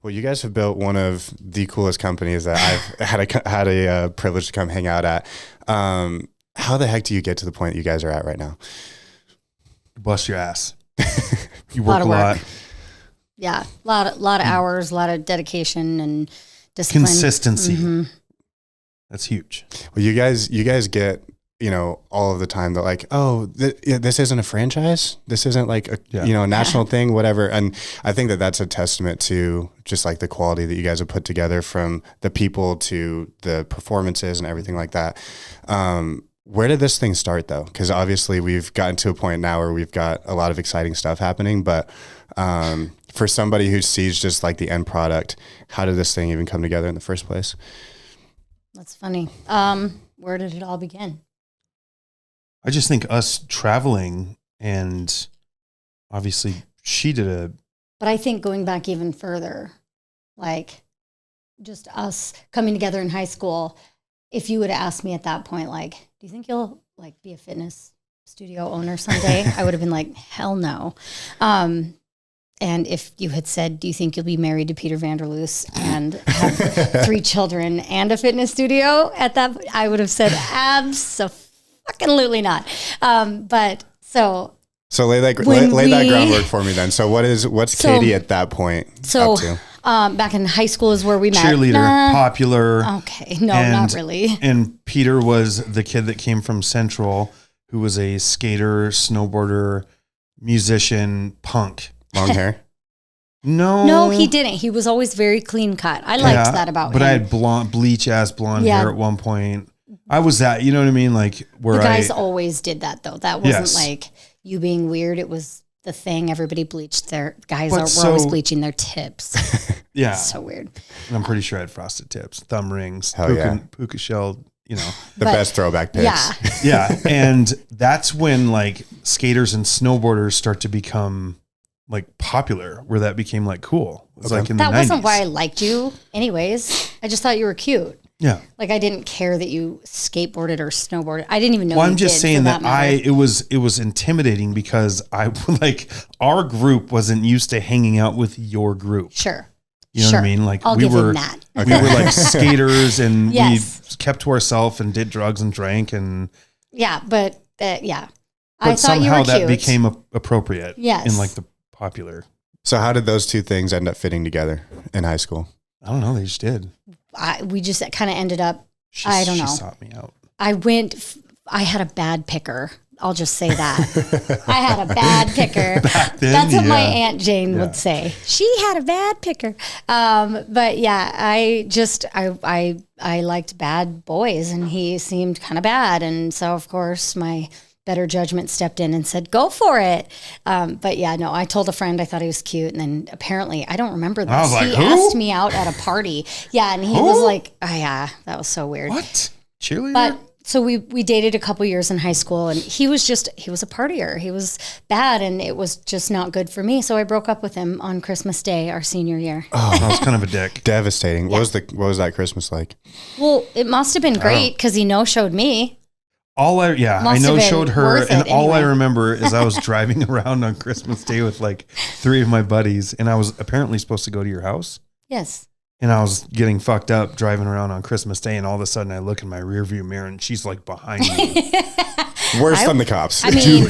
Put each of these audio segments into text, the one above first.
Well, you guys have built one of the coolest companies that I've had a privilege to come hang out at. How the heck do you get to the point that you guys are at right now? Bust your ass. You work a lot. Yeah, a lot of hours, a lot of dedication and discipline. Consistency. Mm-hmm. That's huge. Well, you guys get, all of the time that like, oh, this isn't a franchise. This isn't like a national thing, whatever. And I think that that's a testament to just like the quality that you guys have put together, from the people to the performances and everything like that. Where did this thing start though? Because obviously we've gotten to a point now where we've got a lot of exciting stuff happening, but for somebody who sees just like the end product, how did this thing even come together in the first place? That's funny. Where did it all begin? I just think us traveling, and obviously she did But I think going back even further, like just us coming together in high school, if you would have asked me at that point, like, do you think you'll like be a fitness studio owner someday? I would have been like, hell no. And if you had said, do you think you'll be married to Peter Vanderloos and have 3 children and a fitness studio at that, I would have said, absolutely not. But so lay that groundwork for me then. So what's Katie at that point up to? Back in high school is where we met. Cheerleader, popular. Okay, no, not really. And Peter was the kid that came from Central, who was a skater, snowboarder, musician, punk. Long hair? No, he didn't. He was always very clean cut. I liked that about him. But I had bleach ass blonde hair at one point. I was that, you know what I mean? Like where the guys always did that though. That wasn't Yes. like you being weird. It was the thing. Everybody bleached their guys were always bleaching their tips. Yeah. So weird. And I'm pretty sure I had frosted tips, thumb rings, puka shell, the best throwback pics. Yeah. Yeah. And that's when like skaters and snowboarders start to become like popular, where that became like cool. It was like in the 90s. That wasn't why I liked you anyways. I just thought you were cute. Yeah. Like I didn't care that you skateboarded or snowboarded. I didn't even know. Well, I'm just saying that it was intimidating because I like our group wasn't used to hanging out with your group. Sure. You know what I mean? Like I'll we give were him that. We were like skaters, and Yes. we kept to ourselves and did drugs and drank and yeah, but yeah. But I thought you were somehow that cute. became appropriate. Yes. In like the popular. So how did those two things end up fitting together in high school? I don't know. They just did. We just kind of ended up. I don't know. She sought me out. I had a bad picker. I'll just say that. I had a bad picker. Back then, that's what my Aunt Jane would say. She had a bad picker. But yeah, I liked bad boys, and he seemed kind of bad. And so of course my better judgment stepped in and said, go for it. But yeah, no, I told a friend I thought he was cute. And then apparently, I don't remember this. Like, he who? asked me out at a party. Yeah. And he was like, oh yeah, that was so weird. What? Cheerleader? But so we dated a couple years in high school, and he was a partier. He was bad, and it was just not good for me. So I broke up with him on Christmas Day, our senior year. Oh, that was kind of a dick. Devastating. Yeah. What was that Christmas like? Well, it must have been great because he no-showed me. I know showed her, and all I anyway. remember is I was driving around on Christmas Day with like 3 of my buddies, and I was apparently supposed to go to your house. Yes. And I was getting fucked up driving around on Christmas Day, and all of a sudden I look in my rearview mirror, and she's like behind me. Worse than the cops. I mean,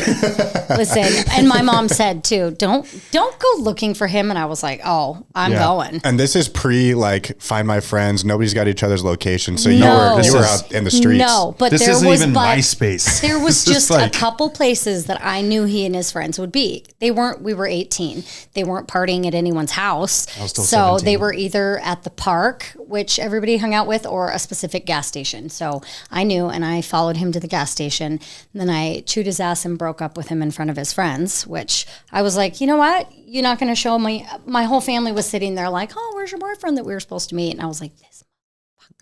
listen, and my mom said too, don't go looking for him. And I was like, oh, I'm going. And this is like Find My Friends. Nobody's got each other's location. So No. you were out in the streets. No, but This there isn't was even MySpace. There was This just is a like- couple places that I knew he and his friends would be. We were 18. They weren't partying at anyone's house. I was still so 17. they were either at the park, which everybody hung out with, or a specific gas station. So I knew, and I followed him to the gas station. And then I chewed his ass and broke up with him in front of his friends, which I was like, you know what? You're not going to show me. My whole family was sitting there like, oh, where's your boyfriend that we were supposed to meet? And I was like, this.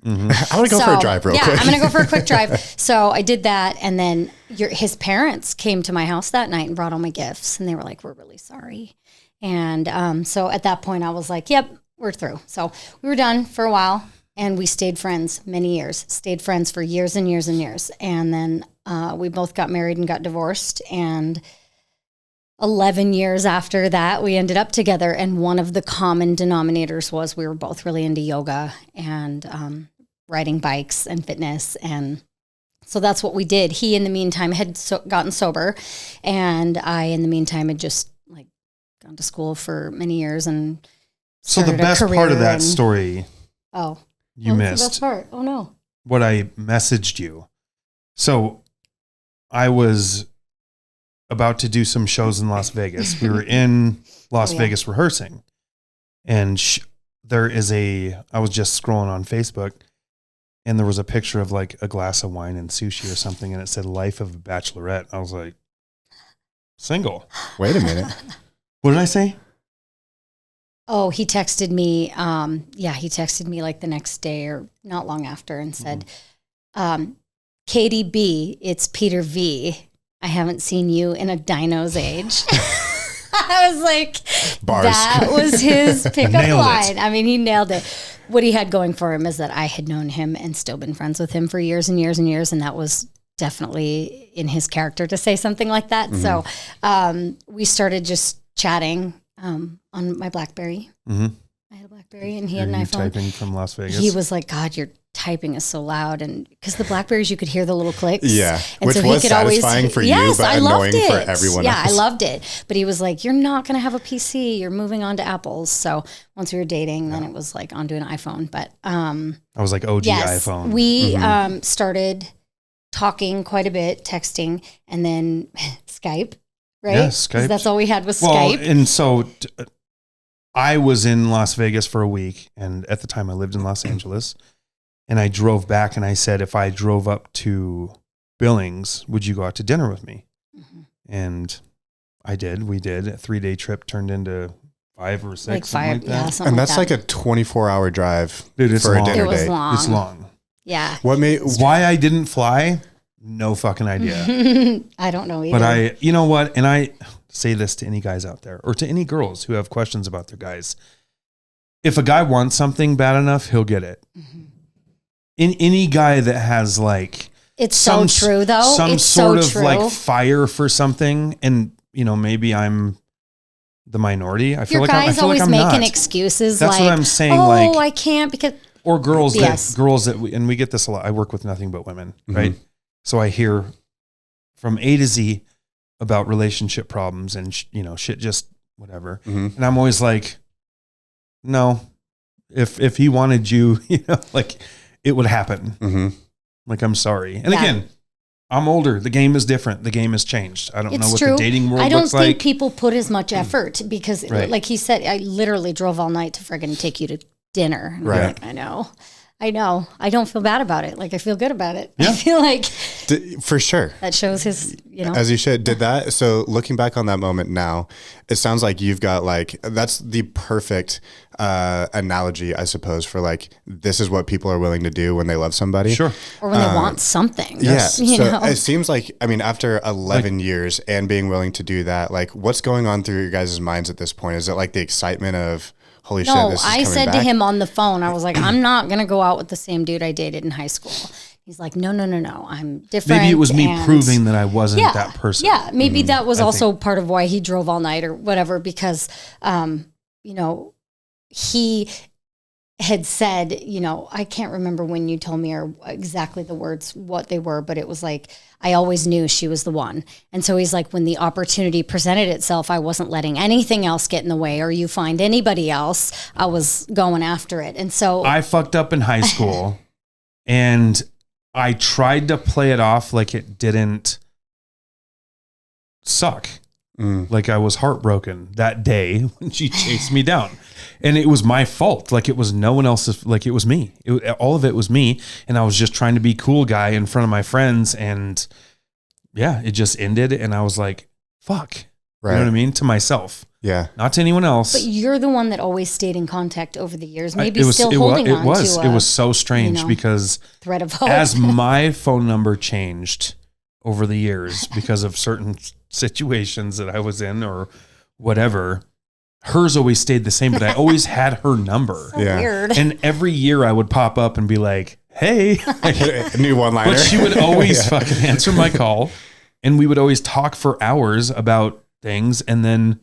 I want to go for a drive real quick. Yeah, I'm going to go for a quick drive. So I did that. And then his parents came to my house that night and brought all my gifts. And they were like, we're really sorry. And so at that point I was like, yep, we're through. So we were done for a while, and we stayed friends many years, stayed friends for years and years and years. And then we both got married and got divorced. And 11 years after that, we ended up together. And one of the common denominators was we were both really into yoga and riding bikes and fitness. And so that's what we did. He, in the meantime, had gotten sober. And I, in the meantime, had just like gone to school for many years. And so the best part of that story, you missed. The best part? Oh, no. What I messaged you. So I was about to do some shows in Las Vegas. We were in Las Vegas rehearsing, and I was just scrolling on Facebook, and there was a picture of like a glass of wine and sushi or something, and it said "Life of a Bachelorette." I was like, single. Wait a minute. What did I say? Oh, he texted me. He texted me like the next day or not long after and said, Katie B, it's Peter V. I haven't seen you in a dino's age. I was like, bars. That was his pickup line. It. I mean, he nailed it. What he had going for him is that I had known him and still been friends with him for years and years and years. And that was definitely in his character to say something like that. Mm-hmm. So we started just chatting on my BlackBerry. Mm-hmm. I had a BlackBerry and he had an iPhone. Typing from Las Vegas. He was like, God, your typing is so loud. And because the BlackBerries, you could hear the little clicks. Yeah. And which so was satisfying for you, but annoying for everyone else. Yeah, I loved it. But he was like, you're not going to have a PC. You're moving on to Apples. So once we were dating, then it was like onto an iPhone. But I was like OG iPhone. We started talking quite a bit, texting, and then Skype, right? Yeah, Skype. That's all we had was Skype. And so I was in Las Vegas for a week. And at the time I lived in Los Angeles. And I drove back and I said, if I drove up to Billings, would you go out to dinner with me? Mm-hmm. And I did. We did. A 3-day trip turned into 5 or 6. Like 5, something like that. And that's like a 24-hour drive for a dinner date. Long. It's long. Yeah. Why I didn't fly? No fucking idea. I don't know either. But you know what? And I say this to any guys out there or to any girls who have questions about their guys. If a guy wants something bad enough, he'll get it. Mm-hmm. In any guy that has like, it's so true though. Some it's sort so of like fire for something. And you know, maybe I'm the minority. I feel like I'm making not. Excuses. That's like, what I'm saying. Oh, like, I can't because. Or girls that and we get this a lot. I work with nothing but women, mm-hmm. right? So I hear from A to Z about relationship problems and shit, just whatever. Mm-hmm. And I'm always like, no, if he wanted you, like it would happen. Mm-hmm. Like, I'm sorry. And again, I'm older. The game is different. The game has changed. I don't know what the dating world looks like. I don't think people put as much effort because like he said, I literally drove all night to friggin' take you to dinner. And right. Like, I know. I don't feel bad about it. Like I feel good about it. Yeah. I feel like for sure. That shows his, As you should. Did that. So looking back on that moment now, it sounds like you've got like, that's the perfect analogy, I suppose, for like, this is what people are willing to do when they love somebody. Sure. Or when they want something. Yes. Yeah. So it seems like, I mean, after 11 years and being willing to do that, like what's going on through your guys' minds at this point? Is it like the excitement of, holy shit, this is coming back? I said to him on the phone, I was like, I'm not going to go out with the same dude I dated in high school. He's like, no, I'm different. Maybe it was me proving that I wasn't that person. Yeah, maybe that was also part of why he drove all night or whatever, because, he had said, I can't remember when you told me or exactly the words, what they were, but it was like, I always knew she was the one. And so he's like, when the opportunity presented itself, I wasn't letting anything else get in the way or you find anybody else. I was going after it. And so I fucked up in high school and I tried to play it off like it didn't suck. Like I was heartbroken that day when she chased me down. And it was my fault. Like it was no one else's, like it was me. All of it was me. And I was just trying to be cool guy in front of my friends. And it just ended. And I was like, fuck. Right. You know what I mean? To myself. Yeah. Not to anyone else. But you're the one that always stayed in contact over the years. Maybe still holding on to it was so strange because thread of hope. As my phone number changed over the years because of certain situations that I was in or whatever, hers always stayed the same, but I always had her number. So weird. And every year I would pop up and be like, hey, a new one-liner. But she would always fucking answer my call. And we would always talk for hours about things, and then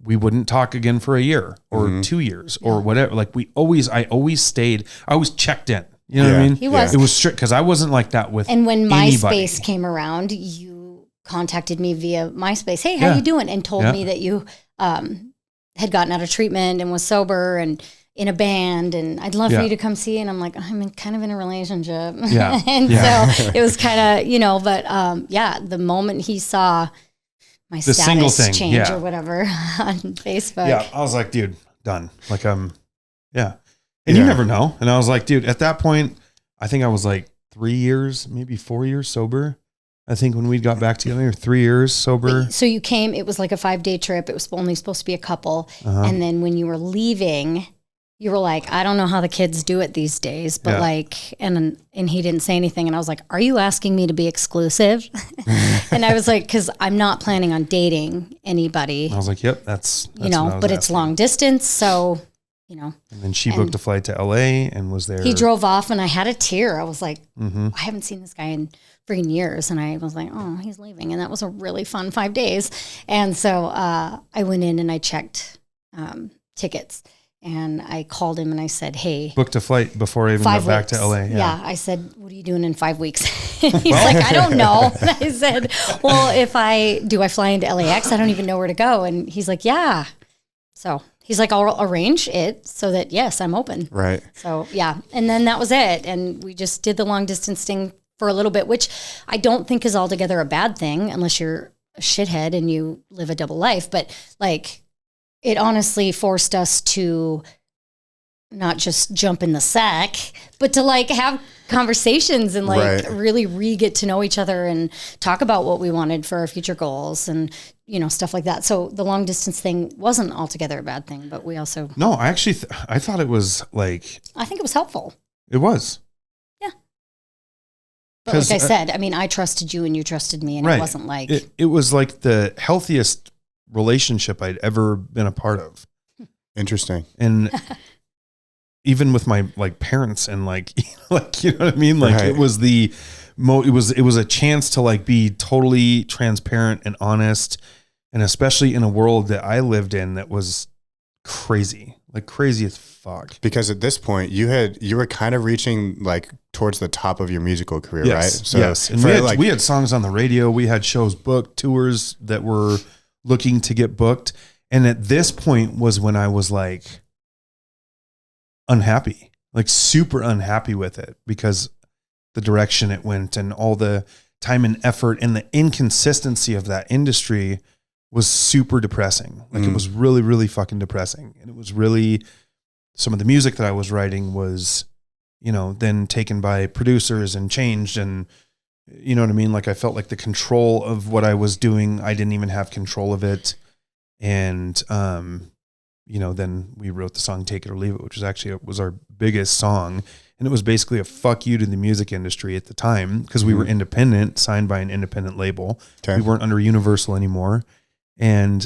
we wouldn't talk again for a year or 2 years or whatever. Like I always stayed, I always checked in. You know what I mean? He was. It was strict because I wasn't like that with And when anybody. MySpace came around, you contacted me via MySpace. Hey, how you doing? And told me that you had gotten out of treatment and was sober and in a band, and I'd love for you to come see. And I'm like, I'm kind of in a relationship. Yeah. And so it was kind of, but the moment he saw my status change or whatever on Facebook. Yeah. I was like, dude, done. Like, And you never know. And I was like, dude, at that point, I think I was like 3 years, maybe 4 years sober. I think when we got back together, 3 years sober. So you came, it was like a 5-day trip. It was only supposed to be a couple. And then when you were leaving, you were like, I don't know how the kids do it these days, but and he didn't say anything. And I was like, are you asking me to be exclusive? And I was like, cause I'm not planning on dating anybody. I was like, yep, that's but it's long distance. So, And then she booked a flight to LA and was there. He drove off and I had a tear. I was like, I haven't seen this guy in freaking years. And I was like, oh, he's leaving. And that was a really fun 5 days. And so I went in and I checked tickets. And I called him and I said, hey. Booked a flight before I even got back to LA. Yeah. I said, what are you doing in 5 weeks? He's like, I don't know. And I said, well, do I fly into LAX? I don't even know where to go. And he's like, yeah. So he's like, I'll arrange it so that, yes, I'm open. Right. So, yeah. And then that was it. And we just did the long distance thing for a little bit, which I don't think is altogether a bad thing unless you're a shithead and you live a double life. But like, it honestly forced us to not just jump in the sack, but to like have conversations and like really get to know each other and talk about what we wanted for our future goals and, stuff like that. So the long distance thing wasn't altogether a bad thing, but we also... No, I actually, I thought it was like... I think it was helpful. It was. Yeah. But like I said, I trusted you and you trusted me, and it wasn't like... It was like the healthiest relationship I'd ever been a part of. Interesting. And even with my like parents and like you know what I mean? Like it was it was a chance to like be totally transparent and honest, and especially in a world that I lived in that was crazy as fuck. Because at this point you were kind of reaching like towards the top of your musical career, right? So yes. And we had songs on the radio, we had shows booked, tours that were looking to get booked. And at this point was when I was like unhappy, like super unhappy with it because the direction it went and all the time and effort and the inconsistency of that industry was super depressing. Like it was really, really fucking depressing. And it was really, some of the music that I was writing was, then taken by producers and changed, and you know what I mean? Like I felt like the control of what I was doing, I didn't even have control of it. And, then we wrote the song Take It or Leave It, which was our biggest song. And it was basically a fuck you to the music industry at the time because we were independent, signed by an independent label. Okay. We weren't under Universal anymore. And,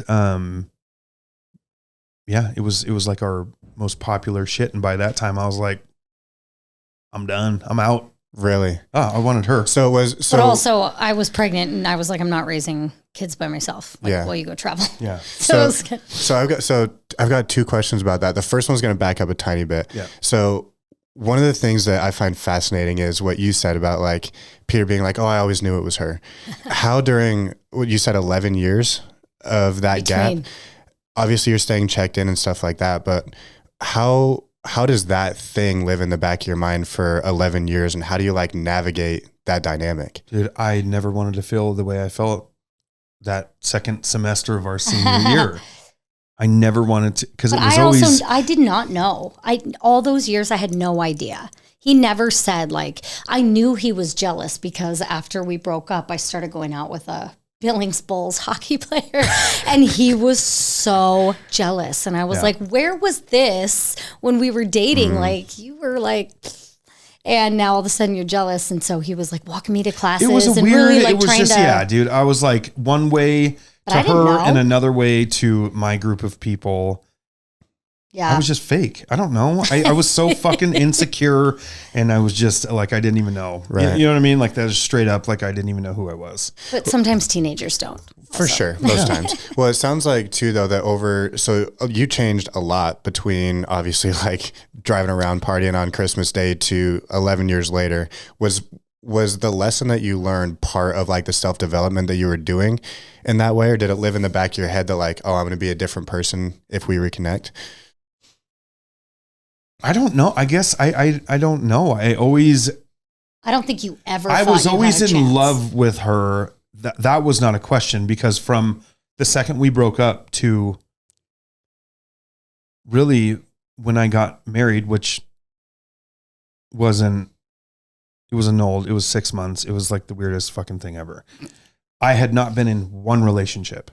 it was like our most popular shit. And by that time I was like, I'm done. I'm out. Really? Oh, I wanted her. But also I was pregnant and I was like, I'm not raising kids by myself. While you go travel. Yeah. So I've got two questions about that. The first one's going to back up a tiny bit. Yeah. So one of the things that I find fascinating is what you said about like Peter being like, oh, I always knew it was her. How during what you said, 11 years of that gap, obviously you're staying checked in and stuff like that, but how does that thing live in the back of your mind for 11 years? And how do you like navigate that dynamic? Dude, I never wanted to feel the way I felt that second semester of our senior year. I never wanted to, because it was I did not know. All those years I had no idea. He never said like, I knew he was jealous because after we broke up, I started going out with a Billings Bulls hockey player and he was so jealous. And I was like, where was this when we were dating? Like you were like, and now all of a sudden you're jealous. And so he was like walking me to classes. It was and weird. Really, like, it was just, dude, I was like one way to her and another way to my group of people. Yeah. I was just fake. I don't know. I was so fucking insecure, and I was just like, I didn't even know. Right. You know what I mean? Like that was straight up, like I didn't even know who I was. But sometimes teenagers don't. For sure, most times. Well, it sounds like too, though, that so you changed a lot between obviously like driving around partying on Christmas Day to 11 years later. Was the lesson that you learned part of like the self-development that you were doing in that way, or did it live in the back of your head that like, oh, I'm going to be a different person if we reconnect? I don't know. I guess I don't know. I don't think you ever. I was always in chance. love with her. That was not a question, because from the second we broke up to really when I got married, which it was annulled. It was 6 months. It was like the weirdest fucking thing ever. I had not been in one relationship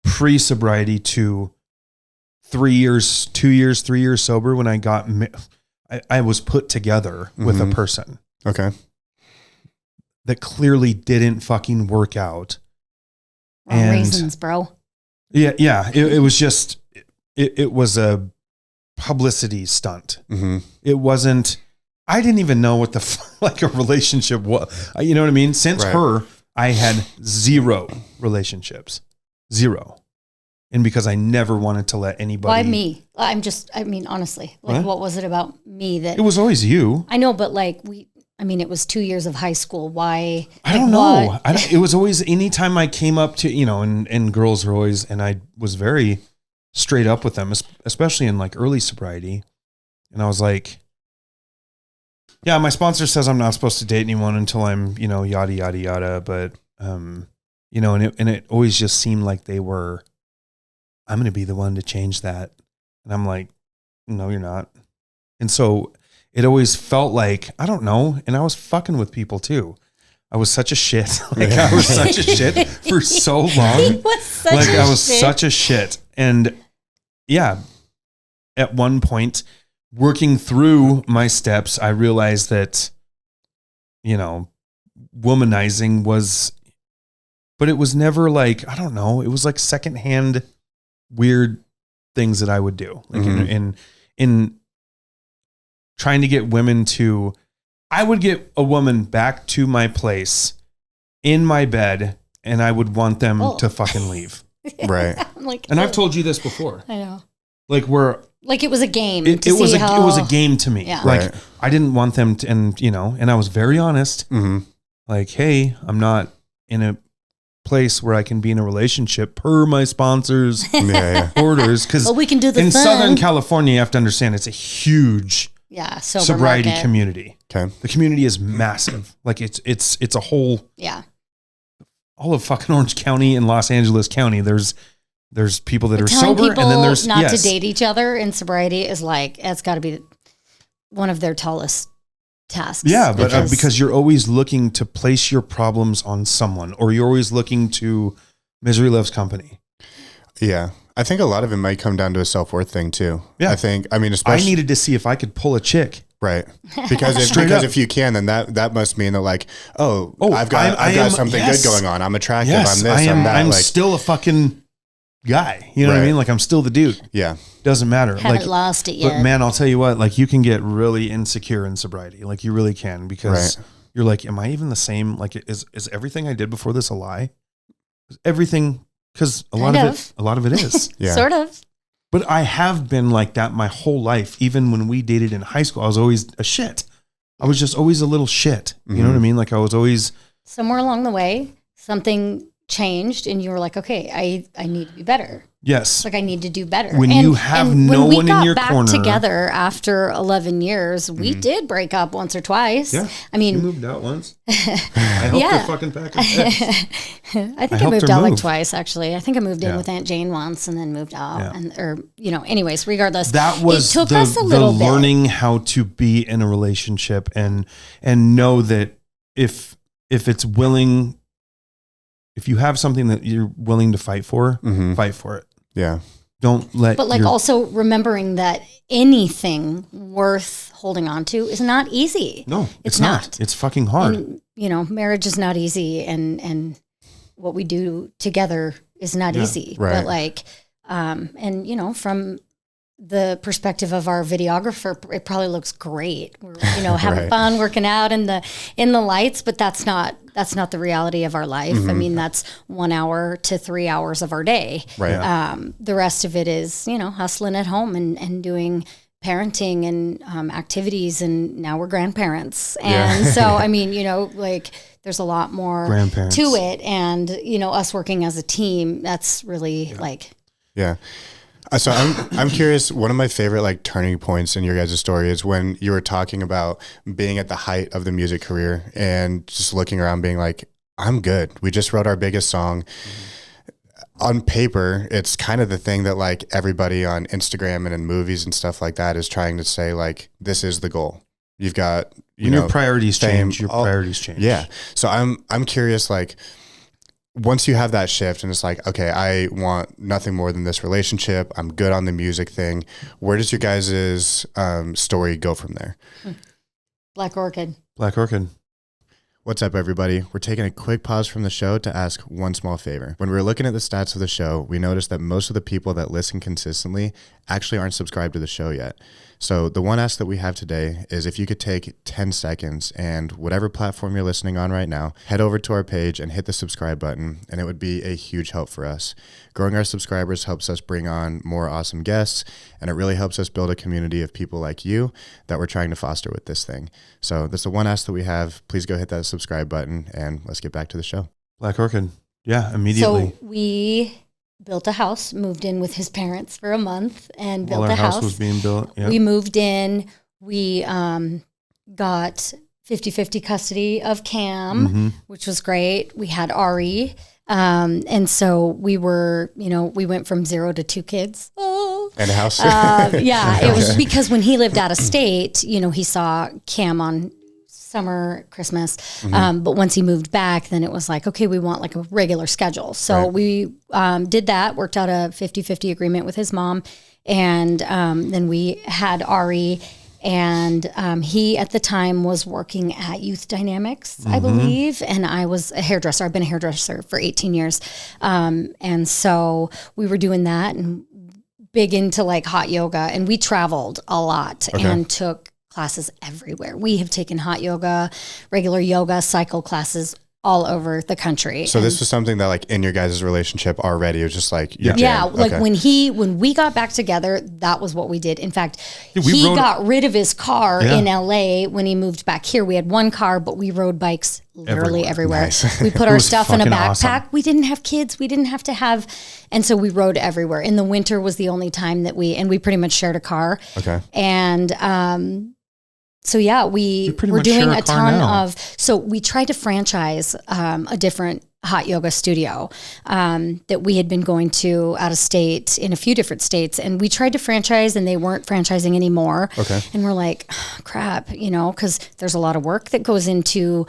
pre-sobriety to 3 years, 2 years, 3 years sober. When I got, I was put together with a person. Okay. That clearly didn't fucking work out. Wrong reasons, bro. Yeah. Yeah. It was just, it was a publicity stunt. Mm-hmm. It wasn't, I didn't even know what like a relationship was. You know what I mean? Since her, I had 0 relationships. 0. And because I never wanted to let anybody. Why me? I mean, honestly, like what was it about me that. It was always you. I know, but like it was 2 years of high school. Why? I don't know. It was always, anytime I came up to, and girls were always, and I was very straight up with them, especially in like early sobriety. And I was like, yeah, my sponsor says I'm not supposed to date anyone until I'm, yada, yada, yada. But, and it always just seemed like they were, I'm going to be the one to change that. And I'm like, no, you're not. And so it always felt like, I don't know. And I was fucking with people too. I was such a shit. I was such a shit for so long. He was such a shit. I was such a shit. And yeah, at one point, working through my steps, I realized that, womanizing was, but it was never like, I don't know. It was like secondhand weird things that I would do. Like in trying to get women to, I would get a woman back to my place in my bed, and I would want them to fucking leave. Right. I'm like, and I've told you this before. I know. Like it was a game. It was a game to me. Yeah. Like I didn't want them to, and I was very honest. Mm-hmm. Like, hey, I'm not in a place where I can be in a relationship per my sponsor's orders. Because we can do the in fun. Southern California, you have to understand it's a huge sobriety market. community. Okay. The community is massive. Like it's a whole all of fucking Orange County and Los Angeles County. There's people that are sober, and then there's not to date each other in sobriety is like, it's got to be one of their tallest tasks. Yeah, but because you're always looking to place your problems on someone, or you're always looking to misery loves company. Yeah. I think a lot of it might come down to a self-worth thing too. Yeah. Especially I needed to see if I could pull a chick. Right. Because if you can, then that must mean that like, I've got something good going on. I'm attractive. Yes, I'm this, I'm that. I'm still a fucking guy. You know what I mean? Like I'm still the dude. Yeah. Doesn't matter. Haven't lost it yet. But man, I'll tell you what, like you can get really insecure in sobriety. Like you really can, because you're like, am I even the same? Like is everything I did before this a lie? Everything, because a lot of it is. Yeah. Sort of. But I have been like that my whole life. Even when we dated in high school, I was always a shit. I was just always a little shit. You know what I mean? Like I was always. Somewhere along the way, something changed and you were like, okay, I need to be better. Yes. Like I need to do better. When you have no one in your corner. When we got back together after 11 years, we did break up once or twice. Yeah. I mean. You moved out once. I helped her fucking pack her bags. I think I moved out like twice, actually. I think I moved in with Aunt Jane once and then moved out. Yeah. Anyways, regardless. That was it took us a little bit. Learning how to be in a relationship and know that if it's willing, if you have something that you're willing to fight for, fight for it. Yeah. Don't let. But also remembering that anything worth holding on to is not easy. No, it's not. It's fucking hard. And, marriage is not easy, and what we do together is not easy. Right. But from the perspective of our videographer, it probably looks great. We're, having fun, working out in the lights, but that's not the reality of our life. I mean, that's 1 hour to 3 hours of our day. Right. The rest of it is, hustling at home and doing parenting and activities, and now we're grandparents. And so, I mean, there's a lot more to it. And, us working as a team, that's really Yeah. So I'm curious, one of my favorite like turning points in your guys' story is when you were talking about being at the height of the music career and just looking around being like, I'm good. We just wrote our biggest song. On paper, it's kind of the thing that like everybody on Instagram and in movies and stuff like that is trying to say, like, this is the goal. You've got, your priorities fame, change, your priorities change. Yeah. So I'm curious, like, once you have that shift and it's like, okay, I want nothing more than this relationship, I'm good on the music thing, where does your guys' story go from there? Black Orchid. What's up, everybody? We're taking a quick pause from the show to ask one small favor. When we were looking at the stats of the show, we noticed that most of the people that listen consistently actually aren't subscribed to the show yet. So the one ask that we have today is if you could take 10 seconds and whatever platform you're listening on right now, head over to our page and hit the subscribe button, and it would be a huge help for us. Growing our subscribers helps us bring on more awesome guests, and it really helps us build a community of people like you that we're trying to foster with this thing. So that's the one ask that we have. Please go hit that subscribe button, and let's get back to the show. Black Orchid. Yeah, immediately. So we built a house, moved in with his parents for a month and built While a our house. house was being built. Yep. We moved in. We got 50-50 custody of Cam, which was great. We had Ari. And so we were, we went from 0 to 2 kids. Oh. And a house. It was because when he lived out of state, he saw Cam on summer, Christmas. But once he moved back, then it was like, okay, we want like a regular schedule. So we did that, worked out a 50-50 agreement with his mom. And then we had Ari, and he at the time was working at Youth Dynamics, I believe. And I was a hairdresser. I've been a hairdresser for 18 years. And so we were doing that and big into like hot yoga. And we traveled a lot and took classes everywhere. We have taken hot yoga, regular yoga cycle classes all over the country. So this was something that like in your guys' relationship already, it was just like, when we got back together, that was what we did. In fact, he got rid of his car in LA when he moved back here. We had one car, but we rode bikes literally everywhere. Nice. We put our stuff in a backpack. Awesome. We didn't have kids. We didn't have to have, and so we rode everywhere. In the winter was the only time that we pretty much shared a car. Okay. And, so yeah, we were doing a ton of, so we tried to franchise a different hot yoga studio that we had been going to out of state in a few different states. And we tried to franchise and they weren't franchising anymore. Okay. And we're like, oh, crap, because there's a lot of work that goes into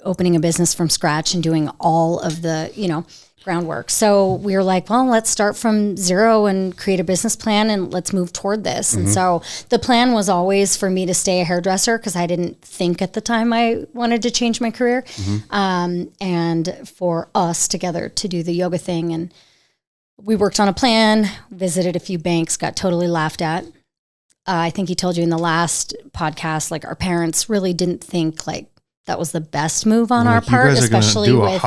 opening a business from scratch and doing all of the, groundwork. So we were like, well, let's start from 0 and create a business plan and let's move toward this. And so the plan was always for me to stay a hairdresser because I didn't think at the time I wanted to change my career. And for us together to do the yoga thing. And we worked on a plan, visited a few banks, got totally laughed at. I think he told you in the last podcast, like our parents really didn't think like that was the best move on our part, especially with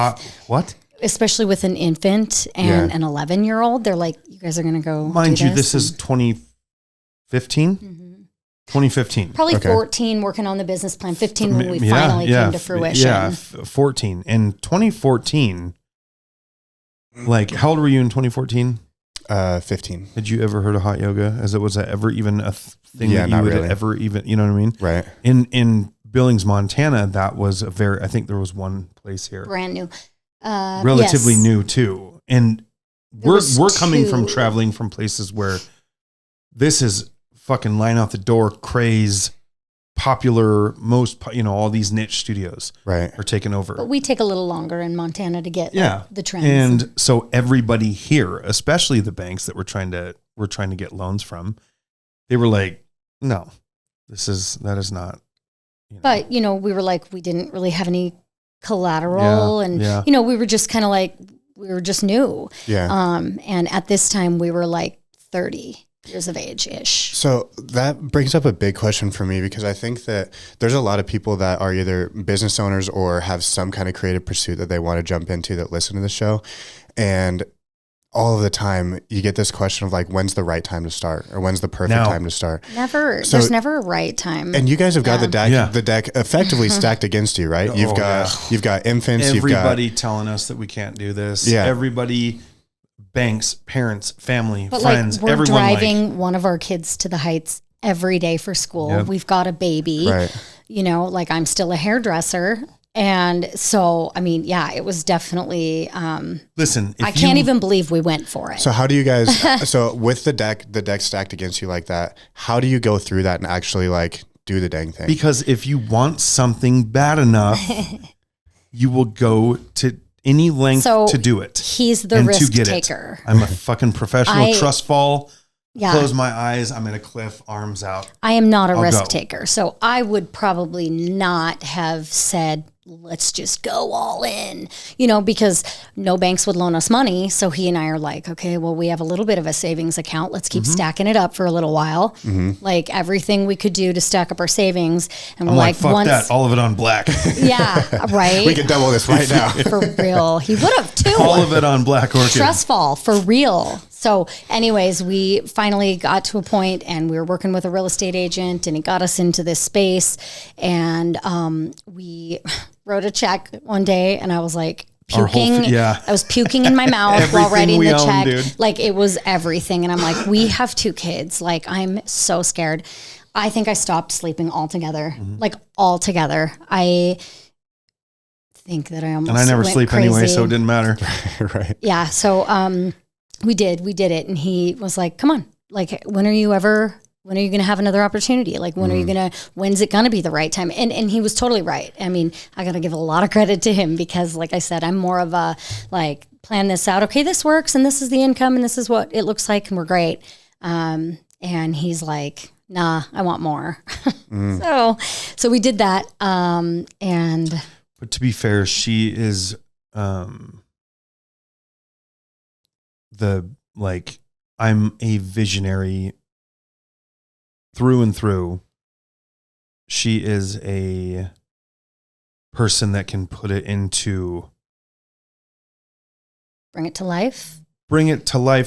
especially with an infant and an 11-year-old. They're like, you guys are going to go Mind you, this is 2015? 2015. Probably 14 working on the business plan. 15 when we finally came to fruition. Yeah, 14. In 2014, like how old were you in 2014? 15. Had you ever heard of hot yoga? As it was ever even a thing that you would ever even, you know what I mean? Right. In Billings, Montana, that was I think there was one place here. Brand new. Relatively new too. And we're coming from traveling from places where this is fucking line out the door craze, popular, all these niche studios are taking over. But we take a little longer in Montana to get the trends. And so everybody here, especially the banks that we're trying to get loans from, they were like, no, that is not. But, we were like, we didn't really have any collateral and we were just kind of like, we were just new. Yeah. And at this time we were like 30 years of age-ish. So that brings up a big question for me, because I think that there's a lot of people that are either business owners or have some kind of creative pursuit that they want to jump into that listen to the show. And all of the time you get this question of like, when's the right time to start, or when's the perfect time to start? Never. So, there's never a right time. And you guys have got the deck effectively stacked against you, right? You've got infants. Everybody telling us that we can't do this. Yeah. Everybody, banks, parents, family, friends, we're everyone. Driving one of our kids to the Heights every day for school. Yep. We've got a baby. Right. You know, like I'm still a hairdresser. And so, I mean, yeah, it was definitely, listen, I can't even believe we went for it. So how do you guys, so with the deck stacked against you like that, how do you go through that and actually like do the dang thing? Because if you want something bad enough, you will go to any length to do it. He's the risk taker. I'm a fucking professional trust fall. Yeah. Close my eyes. I'm at a cliff, arms out. I am not a risk taker. So I would probably not have said, let's just go all in, you know, because no banks would loan us money. So he and I are like, okay, well, we have a little bit of a savings account. Let's keep stacking it up for a little while. Like everything we could do to stack up our savings. And we're like, fuck that, all of it on black. Yeah, right. We could double this right now. For real. He would have too. All of it on Black Orchid. Trust fall, for real. So anyways, we finally got to a point and we were working with a real estate agent and it got us into this space. And we wrote a check one day and I was like puking. I was puking in my mouth while writing the check. Dude. Like it was everything. And I'm like, we have 2 kids. Like I'm so scared. I think I stopped sleeping altogether. Like altogether. I think that I almost And I never went sleep crazy. Anyway, so it didn't matter. Right. Yeah. So we did it. And he was like, come on, like, when are you going to have another opportunity? Like, when's it going to be the right time? And he was totally right. I mean, I got to give a lot of credit to him because like I said, I'm more of a, like, plan this out. Okay, this works. And this is the income and this is what it looks like. And we're great. And he's like, nah, I want more. So we did that. But to be fair, she is, I'm a visionary through and through. She is a person that can put it into, bring it to life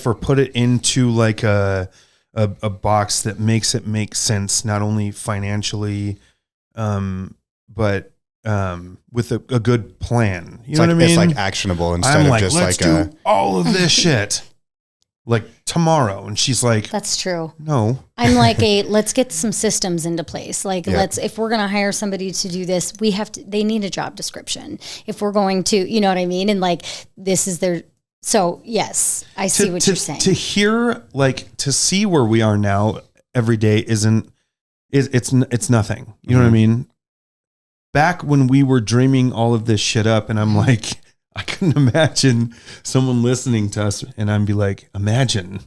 or put it into like a box that makes it make sense, not only financially, but with a good plan. You know what I mean? It's like actionable instead of just let's do all of this shit like tomorrow. And she's like, that's true. No. I'm like let's get some systems into place. Like if we're going to hire somebody to do this, they need a job description. If we're going to, you know what I mean? And like, this is so yes, I see what you're saying. To hear, like, to see where we are now every day it's nothing. You know what I mean? Back when we were dreaming all of this shit up, and I'm like, I couldn't imagine someone listening to us, and I'd be like, imagine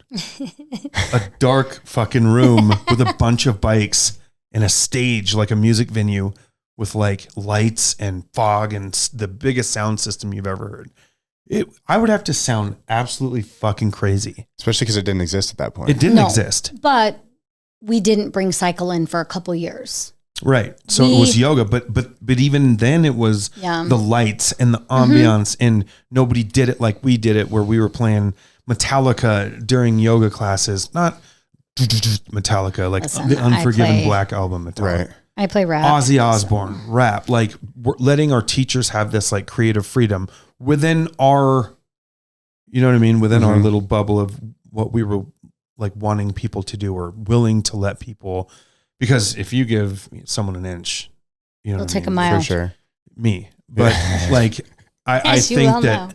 a dark fucking room with a bunch of bikes and a stage, like a music venue with like lights and fog and the biggest sound system you've ever heard. I would have to sound absolutely fucking crazy. Especially because it didn't exist at that point. It didn't exist. But we didn't bring cycle in for a couple years. Right. So it was yoga, but even then it was the lights and the ambiance, and nobody did it like we did it, where we were playing Metallica during yoga classes, not Metallica, like the Unforgiven Black Album Metallica. Right. I play rap. Ozzy Osbourne, rap. Like, we're letting our teachers have this like creative freedom within our, you know what I mean? Within our little bubble of what we were like wanting people to do or willing to let people. Because if you give someone an inch, you know, they'll take a mile. For sure. Me. But like, I think that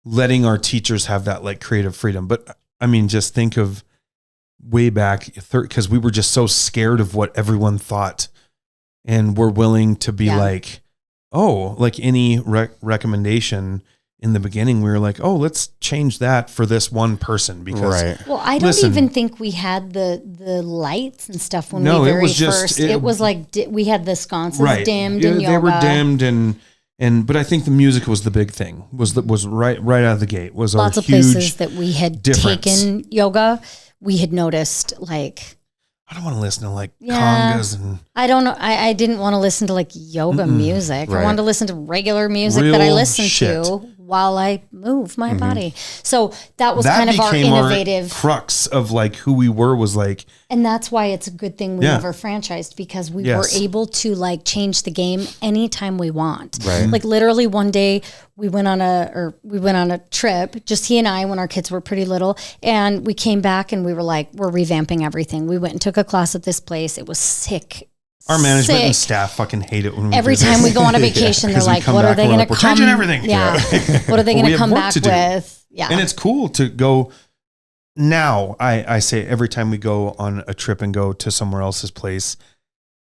letting our teachers have that like creative freedom. But I mean, just think of way back, because we were just so scared of what everyone thought. And we're willing to be like, oh, like any recommendation in the beginning, we were like, oh, let's change that for this one person. Because well, I don't even think we had the lights and stuff when we very first. It was like we had the sconces dimmed and yoga. They were dimmed but I think the music was the big thing. Was right out of the gate. Was lots of places that we had taken yoga we had noticed like, I don't want to listen to like congas and I don't know. I didn't want to listen to like yoga music. Right. I wanted to listen to regular music that I listen to while I move my body. So that was kind of our innovative crux of like who we were, was like, and that's why it's a good thing we never franchised, because we were able to like change the game anytime we want. Right. Like literally one day we went on a trip, just he and I, when our kids were pretty little, and we came back and we were like, we're revamping everything. We went and took a class at this place. It was sick. Our management and staff fucking hate it when we every time we go on a vacation. They're like, "What are they going to come? We're changing everything." Yeah. What are they going to come back with? Yeah. And it's cool to go. Now I say every time we go on a trip and go to somewhere else's place.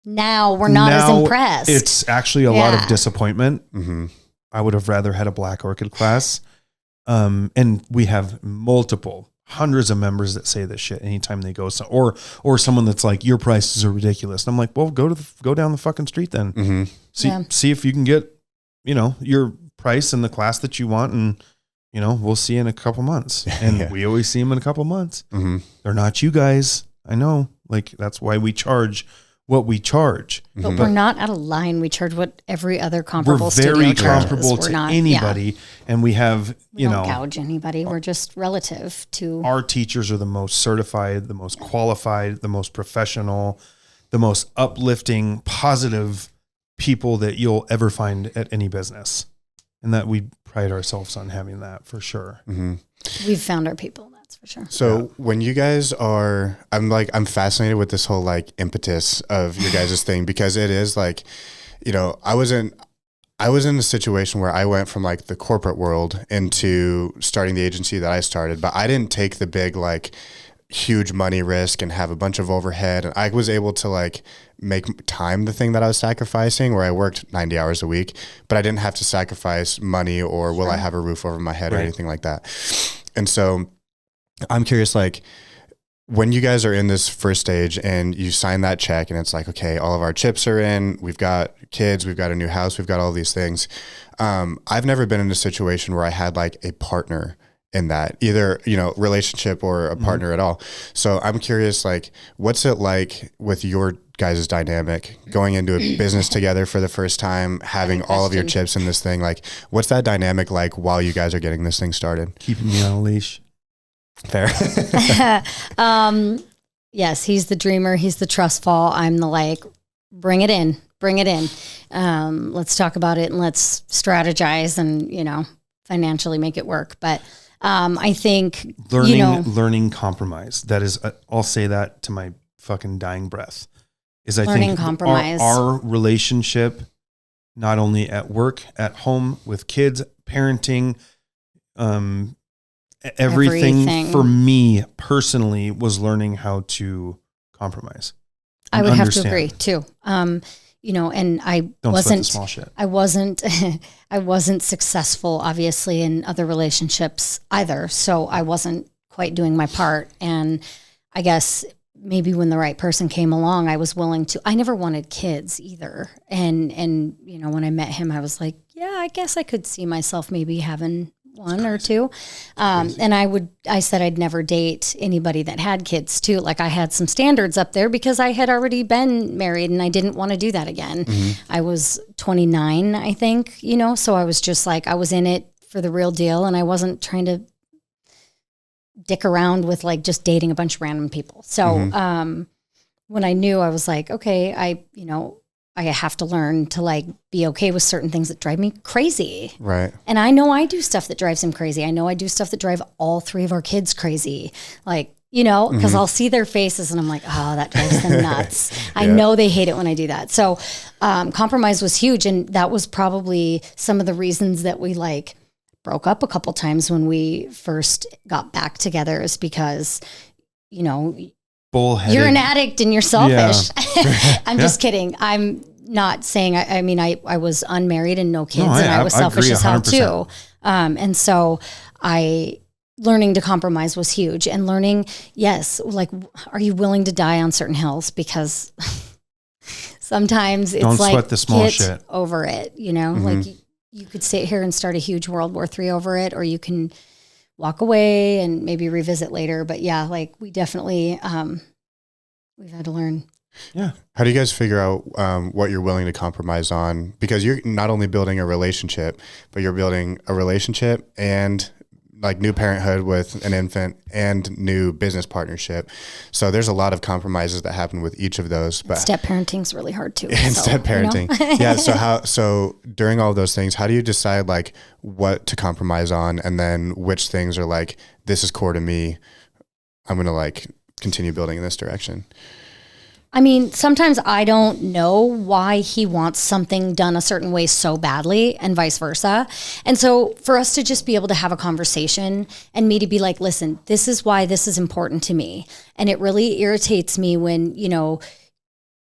Now we're not as impressed. It's actually a lot of disappointment. Mm-hmm. I would have rather had a Black Orchid class. And we have hundreds of members that say this shit anytime they go. So, or someone that's like, your prices are ridiculous. And I'm like, well, go down the fucking street then. Mm-hmm. See if you can get, your price and the class that you want. And, we'll see you in a couple months. And we always see them in a couple months. Mm-hmm. They're not you guys. I know. Like, that's why we charge what we charge. But we're not out of line. We charge what every other comparable studio charges. We're very comparable to not, anybody. And we have, we don't gouge anybody. We're just relative to. Our teachers are the most certified, the most qualified, the most professional, the most uplifting, positive people that you'll ever find at any business. And that we pride ourselves on having that for sure. Mm-hmm. We've found our people. For sure. So when you guys are, I'm fascinated with this whole like impetus of your guys' thing, because it is like, I was in a situation where I went from like the corporate world into starting the agency that I started, but I didn't take the big, like huge money risk and have a bunch of overhead. And I was able to like make time the thing that I was sacrificing, where I worked 90 hours a week, but I didn't have to sacrifice money or will I have a roof over my head or anything like that. And so I'm curious, like when you guys are in this first stage and you sign that check and it's like, okay, all of our chips are in, we've got kids, we've got a new house, we've got all these things. I've never been in a situation where I had like a partner in that, either, relationship or a partner at all. So I'm curious, like, what's it like with your guys' dynamic going into a business together for the first time, having all of your chips in this thing? Like, what's that dynamic like while you guys are getting this thing started? Keeping me on a leash. Fair. Yes, he's the dreamer. He's the trust fall. I'm the like, bring it in. Let's talk about it and let's strategize and, financially make it work. But I think learning compromise. That is, I'll say that to my fucking dying breath. Is I think compromise. Our relationship, not only at work, at home, with kids, parenting, everything for me personally was learning how to compromise. I would have to agree too. And I wasn't successful obviously in other relationships either. So I wasn't quite doing my part. And I guess maybe when the right person came along, I was willing to. I never wanted kids either. And when I met him, I was like, yeah, I guess I could see myself maybe having one or two. And I said I'd never date anybody that had kids too. Like I had some standards up there because I had already been married and I didn't want to do that again. Mm-hmm. I was 29, I think, so I was just like, I was in it for the real deal. And I wasn't trying to dick around with like just dating a bunch of random people. So, when I knew, I was like, okay, I have to learn to like be okay with certain things that drive me crazy. Right. And I know I do stuff that drives him crazy. I know I do stuff that drive all three of our kids crazy. Like, because I'll see their faces and I'm like, oh, that drives them nuts. I know they hate it when I do that. So compromise was huge. And that was probably some of the reasons that we like broke up a couple times when we first got back together, is because, bullheaded. You're an addict and you're selfish. Yeah. I'm just kidding. I'm not saying, I was unmarried and no kids and I was selfish as hell too. And so learning to compromise was huge, and learning, yes, like, are you willing to die on certain hills? Because sometimes it's don't like, sweat the small shit over it, like you could sit here and start a huge World War III over it, or you can walk away and maybe revisit later. But yeah, like we definitely, we've had to learn. Yeah. How do you guys figure out what you're willing to compromise on? Because you're not only building a relationship, but you're building a relationship and like new parenthood with an infant and new business partnership. So there's a lot of compromises that happen with each of those. But step parenting's really hard too. And step parenting. Yeah. So during all of those things, how do you decide like what to compromise on? And then which things are like, this is core to me. I'm going to like continue building in this direction. I mean, sometimes I don't know why he wants something done a certain way so badly and vice versa. And so for us to just be able to have a conversation and me to be like, listen, this is why this is important to me. And it really irritates me when, you know,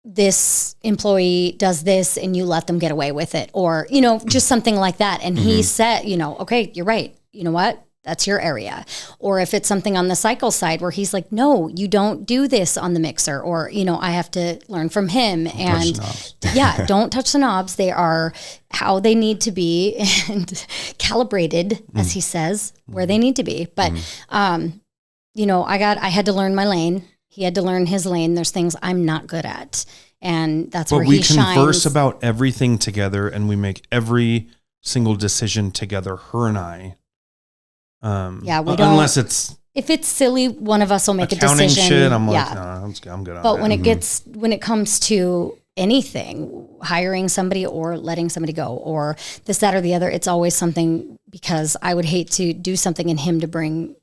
this employee does this and you let them get away with it, or, you know, just something like that. And he said, you know, okay, you're right. You know what? That's your area. Or if it's something on the cycle side where he's like, no, you don't do this on the mixer, or, you know, I have to learn from him. And yeah, don't touch the knobs. They are how they need to be and calibrated, as he says, where they need to be. But, you know, I had to learn my lane. He had to learn his lane. There's things I'm not good at. And that's where he shines. But we converse about everything together and we make every single decision together, her and I. Yeah, we don't. Unless it's if it's silly, one of us will make a decision. Shit, I'm like, no, I'm good on that. But when it comes to anything, hiring somebody or letting somebody go, or this, that, or the other, it's always something, because I would hate to do something in him to bring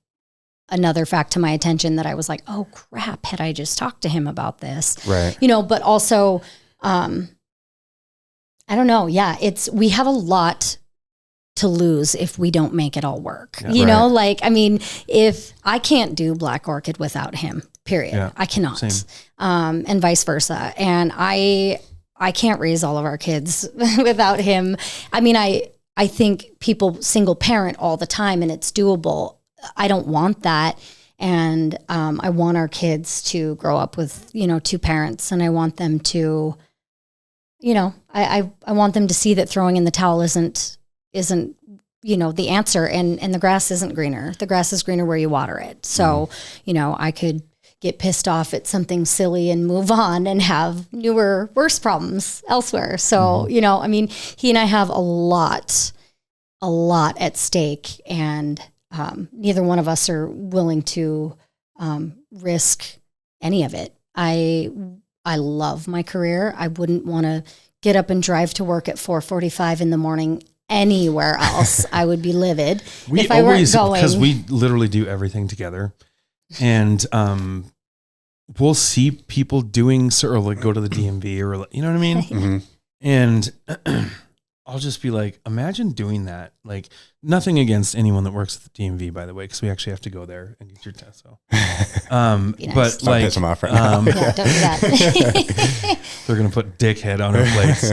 another fact to my attention that I was like, oh crap, had I just talked to him about this? Right. You know, but also, I don't know. Yeah, we have a lot to lose if we don't make it all work. Yeah, you know, like, I mean, if I can't do Black Orchid without him, period. Yeah, I cannot. And vice versa. And I can't raise all of our kids without him. I mean, I think people single parent all the time and it's doable. I don't want that. And I want our kids to grow up with, you know, two parents, and I want them to, you know, I want them to see that throwing in the towel isn't, you know, the answer, and the grass isn't greener. The grass is greener where you water it. So, you know, I could get pissed off at something silly and move on and have newer, worse problems elsewhere. So, you know, I mean, he and I have a lot at stake, and neither one of us are willing to risk any of it. I love my career. I wouldn't want to get up and drive to work at 4:45 in the morning anywhere else. I would be livid if I weren't going. Because we literally do everything together, and we'll see people doing, or like go to the DMV, or you know what I mean. And I'll just be like, imagine doing that. Like, nothing against anyone that works at the DMV, by the way, because we actually have to go there and get your test. So, nice. But don't piss them off right now. Yeah, don't do that. They're gonna put dickhead on our plates.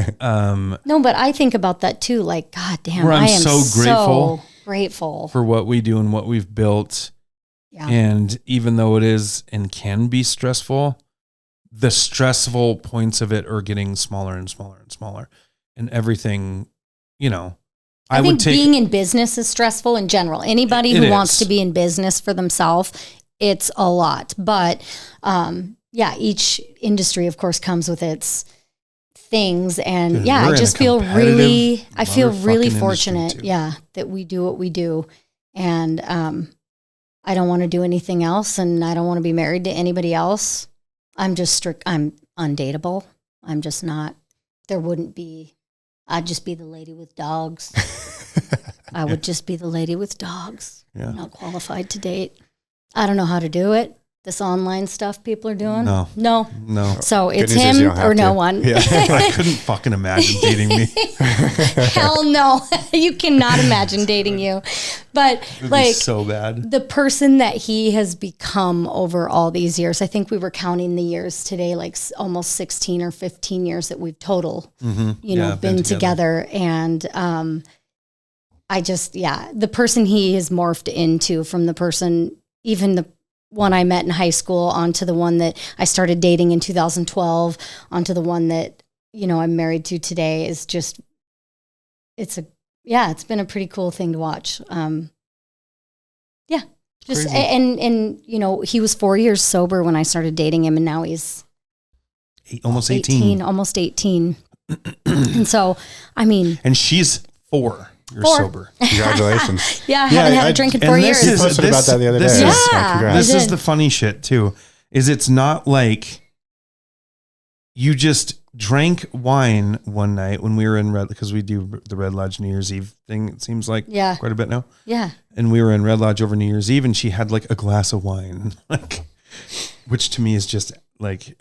No, but I think about that too. Like, God damn, I am so grateful for what we do and what we've built. Yeah. And even though it is and can be stressful, the stressful points of it are getting smaller and smaller and smaller. And everything, you know, I think being in business is stressful in general. Anybody who wants to be in business for themselves, it's a lot. But yeah, each industry, of course, comes with its things. And dude, yeah, I just feel really fortunate, that we do what we do. And I don't want to do anything else, and I don't want to be married to anybody else. I'm undateable. I'm just not. I'd just be the lady with dogs. I would just be the lady with dogs. Yeah. Not qualified to date. I don't know how to do it. This online stuff people are doing. No. So it's him or no one. Yeah. I couldn't fucking imagine dating me. Hell no. You cannot imagine dating you. But like, so bad. The person that he has become over all these years, I think we were counting the years today, like almost 16 or 15 years that we've total, been together. And the person he has morphed into, from the person, even the one I met in high school, onto the one that I started dating in 2012, onto the one that, you know, I'm married to today, is just, it's been a pretty cool thing to watch. Just, and you know, he was 4 years sober when I started dating him, and now he's almost 18. Almost 18. And so, I mean. And she's 4. You're sober. Congratulations. I haven't had a drink in 4 years. You posted about that the other day. This is the funny shit too, is it's not like you just drank wine one night when we were in because we do the Red Lodge New Year's Eve thing, it seems like quite a bit now. Yeah. And we were in Red Lodge over New Year's Eve, and she had like a glass of wine, like, which to me is just like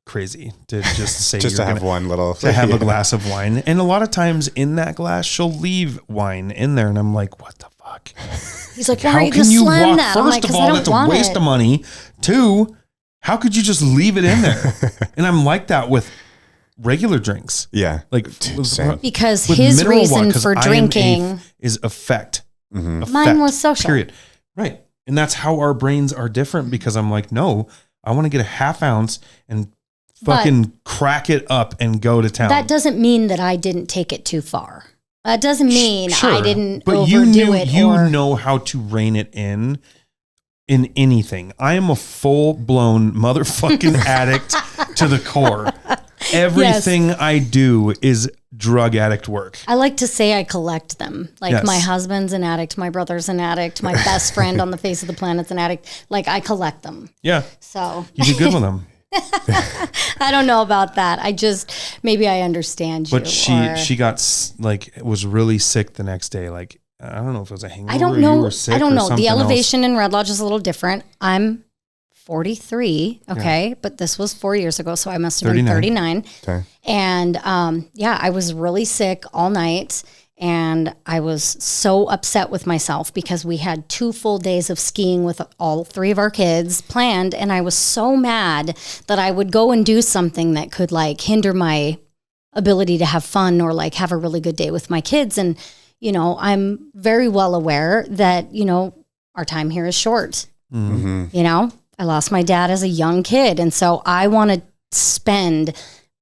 crazy to just say just to have a glass of wine. And a lot of times in that glass, she'll leave wine in there, and I'm like, what the fuck? He's like, how can you walk? First of all, that's a waste of money. 2, how could you just leave it in there? And I'm like that with regular drinks. Yeah. Like because his reason for drinking is affect. Mine was social. Period. Right. And that's how our brains are different, because I'm like, no, I want to get a half ounce and fucking crack it up and go to town. That doesn't mean that I didn't take it too far. That doesn't mean I didn't but overdo it. You know how to rein it in anything. I am a full-blown motherfucking addict to the core. Everything I do is drug addict work. I like to say I collect them. Like my husband's an addict, my brother's an addict, my best friend on the face of the planet's an addict. Like I collect them. Yeah. So you do good with them. I don't know about that. Maybe I understand you. But she got like, was really sick the next day. Like, I don't know if it was a hangover. I don't know. You were sick, I don't know. The elevation in Red Lodge is a little different. I'm 43. Okay. But this was 4 years ago. So I must have been 39. Okay. And, I was really sick all night. And I was so upset with myself because we had 2 full days of skiing with all 3 of our kids planned. And I was so mad that I would go and do something that could like hinder my ability to have fun or like have a really good day with my kids. And, you know, I'm very well aware that, you know, our time here is short. Mm-hmm. You know, I lost my dad as a young kid. And so I want to spend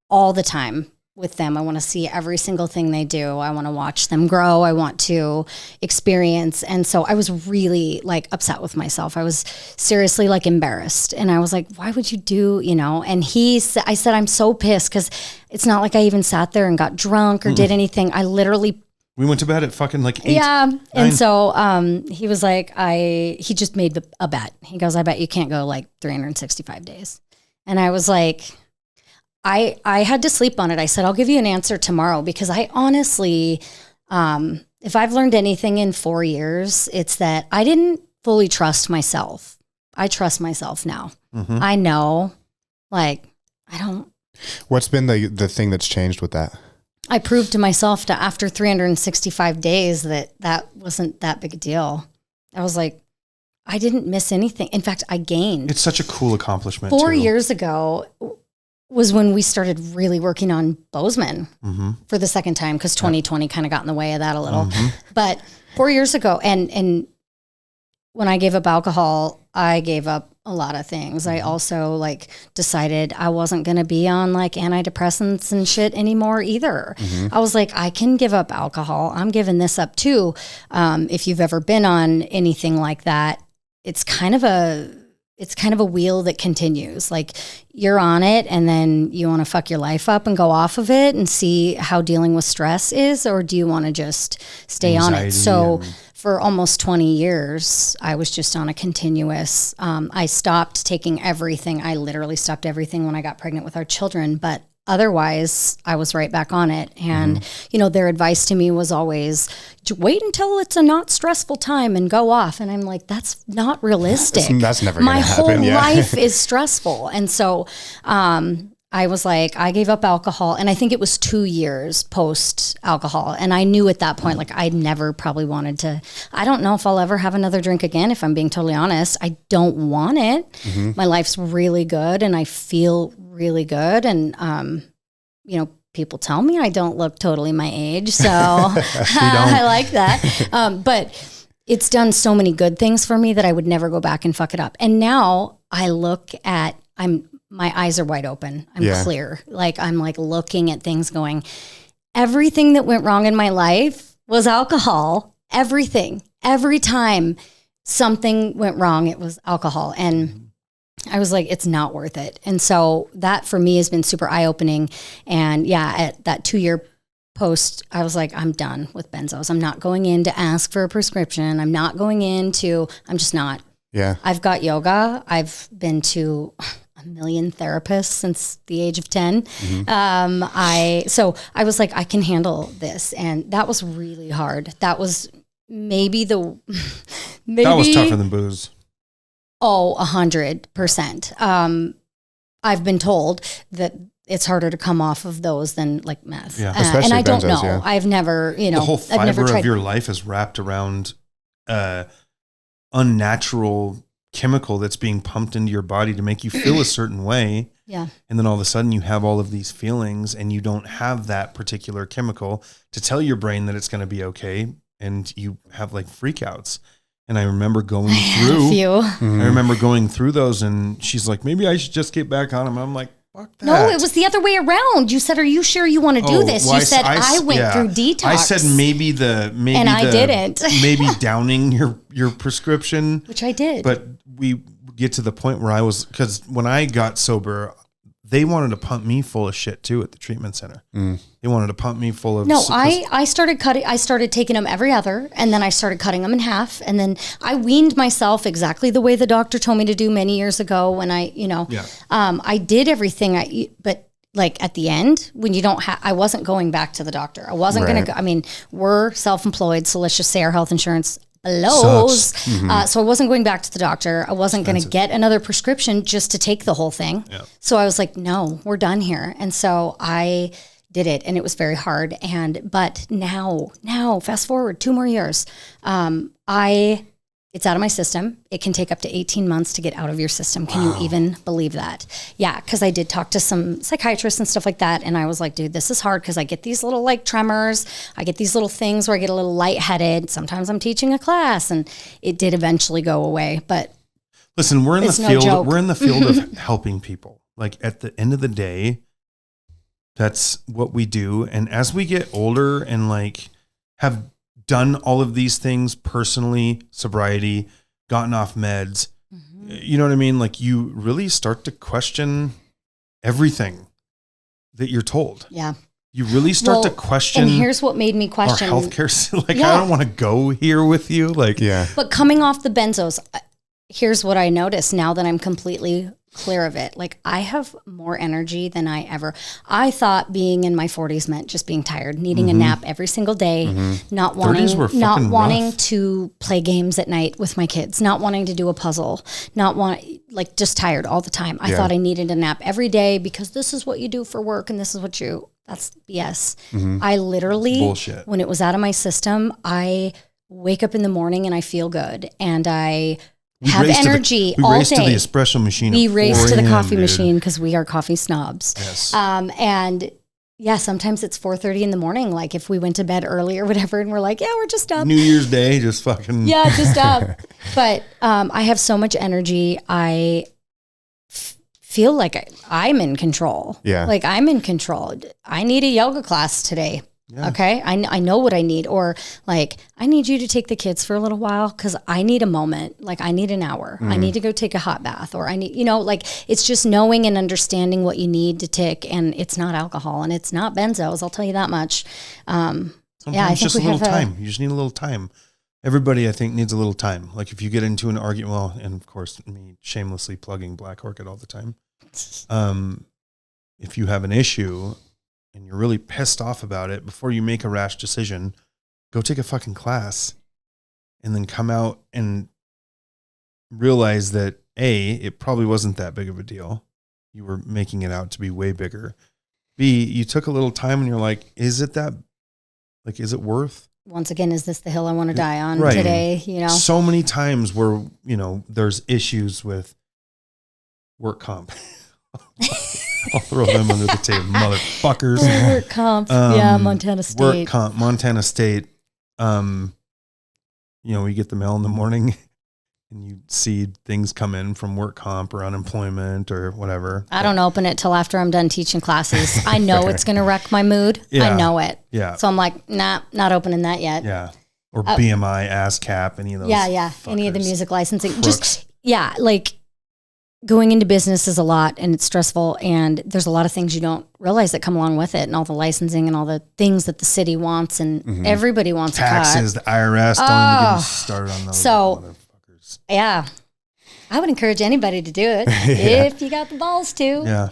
all the time with them. I want to see every single thing they do. I want to watch them grow. I want to experience. And so I was really like upset with myself. I was seriously like embarrassed. And I was like, why would you do, you know? And I said, I'm so pissed because it's not like I even sat there and got drunk or did anything. I literally we went to bed at fucking like 8. Yeah. 9. And so he was like, he just made a bet. He goes, I bet you can't go like 365 days. And I was like, I had to sleep on it. I said, I'll give you an answer tomorrow because I honestly, if I've learned anything in 4 years, it's that I didn't fully trust myself. I trust myself now. Mm-hmm. I know, like, I don't. What's been the thing that's changed with that? I proved to myself that after 365 days that wasn't that big a deal. I was like, I didn't miss anything. In fact, I gained. It's such a cool accomplishment. 4 years ago was when we started really working on Bozeman for the second time because 2020 kind of got in the way of that a little. But 4 years ago, and when I gave up alcohol, I gave up a lot of things. I also like decided I wasn't going to be on like antidepressants and shit anymore either. I was like, I can give up alcohol. I'm giving this up too. If you've ever been on anything like that, it's kind of a wheel that continues. Like you're on it and then you want to fuck your life up and go off of it and see how dealing with stress is, or do you want to just stay on it? So for almost 20 years, I was just on a continuous, I stopped taking everything. I literally stopped everything when I got pregnant with our children, but otherwise I was right back on it. And, you know, their advice to me was always wait until it's a not stressful time and go off. And I'm like, that's not realistic. That's never going to happen. My whole life is stressful. And so, I was like, I gave up alcohol, and I think it was 2 years post alcohol. And I knew at that point, like I never probably wanted to, I don't know if I'll ever have another drink again, if I'm being totally honest. I don't want it. My life's really good and I feel really good. And, you know, people tell me I don't look totally my age. So I like that. But it's done so many good things for me that I would never go back and fuck it up. And now I look at, my eyes are wide open. I'm clear. Like I'm like looking at things going, everything that went wrong in my life was alcohol. Everything, every time. something went wrong. It was alcohol. And I was like, it's not worth it. And so that for me has been super eye-opening. And yeah, at that 2-year post, I was like, I'm done with benzos. I'm not going in to ask for a prescription. I'm just not. Yeah. I've got yoga. I've been to a million therapists since the age of 10. So I was like, I can handle this. And that was really hard. That was maybe that was tougher than booze. Oh, 100%. I've been told that it's harder to come off of those than like meth. Yeah. And I don't benzos, know. yeah. I've never, The whole fiber of your life is wrapped around unnatural chemical that's being pumped into your body to make you feel a certain way. Yeah. And then all of a sudden you have all of these feelings and you don't have that particular chemical to tell your brain that it's going to be okay. And you have like freakouts. And I remember going through, I remember going through those, and she's like, maybe I should just get back on them. I'm like, fuck that. No, it was the other way around. You said, are you sure you want to do this? Well, you said, I went through detox. I said and I didn't. maybe downing your prescription. Which I did. But we get to the point where because when I got sober, they wanted to pump me full of shit too at the treatment center. They wanted to pump me full of. No, I started taking them every other, and then I started cutting them in half, and then I weaned myself exactly the way the doctor told me to do many years ago when I did everything. But like at the end, when you don't have, I wasn't going back to the doctor. I wasn't going to go. I mean, we're self-employed, so let's just say our health insurance blows. So I wasn't going back to the doctor. I wasn't going to get another prescription just to take the whole thing. Yeah. So I was like, no, we're done here. And so I did it, and it was very hard. But now fast forward 2 more years, it's out of my system. It can take up to 18 months to get out of your system. Can you even believe that? Yeah, because I did talk to some psychiatrists and stuff like that. And I was like, dude, this is hard because I get these little like tremors. I get these little things where I get a little lightheaded. Sometimes I'm teaching a class, and it did eventually go away. But listen, we're in the field. Joke. We're in the field of helping people. Like at the end of the day, that's what we do. And as we get older and like have done all of these things personally, sobriety, gotten off meds, you know what I mean? Like you really start to question everything that you're told. Yeah. You really start to question. And here's what made me question our healthcare. Like, I don't want to go here with you. Like, But coming off the benzos, here's what I noticed now that I'm completely clear of it. Like I have more energy than I thought being in my 40s meant just being tired, needing a nap every single day, not wanting to play games at night with my kids, not wanting to do a puzzle, like just tired all the time. I thought I needed a nap every day because this is what you do for work and this is what that's BS. I literally, bullshit. When it was out of my system, I wake up in the morning and I feel good and I have energy all day. We race to the espresso machine. We race to the coffee machine because we are coffee snobs. Yes. And yeah, sometimes it's 4:30 in the morning. Like if we went to bed early or whatever, and we're like, yeah, we're just up. New Year's Day, just fucking. Yeah, just up. But I have so much energy. I feel like I'm in control. Yeah. Like I'm in control. I need a yoga class today. Yeah. Okay. I know what I need, or like, I need you to take the kids for a little while because I need a moment. Like I need an hour. I need to go take a hot bath, or I need, like it's just knowing and understanding what you need to tick. And it's not alcohol and it's not benzos. I'll tell you that much. Sometimes I think just a little time. You just need a little time. Everybody, I think, needs a little time. Like if you get into an argument, well, and of course me shamelessly plugging Black Orchid all the time. If you have an issue and you're really pissed off about it, before you make a rash decision, go take a fucking class and then come out and realize that A, it probably wasn't that big of a deal. You were making it out to be way bigger. B, you took a little time and you're like, is it worth? Once again, is this the hill I want to die on right. today? So many times where, there's issues with work comp. I'll throw them under the table, motherfuckers. Work comp, Montana State. Work comp, Montana State. We get the mail in the morning and you see things come in from work comp or unemployment or whatever. I don't open it till after I'm done teaching classes. I know it's going to wreck my mood. Yeah. I know it. Yeah. So I'm like, nah, not opening that yet. Yeah. or BMI, ASCAP, any of those. Yeah. Any of the music licensing. Crooks. Like going into business is a lot and it's stressful, and there's a lot of things you don't realize that come along with it, and all the licensing and all the things that the city wants, and everybody wants taxes, a cut. the IRS. Don't even get me started on those motherfuckers. Yeah. I would encourage anybody to do it if you got the balls to.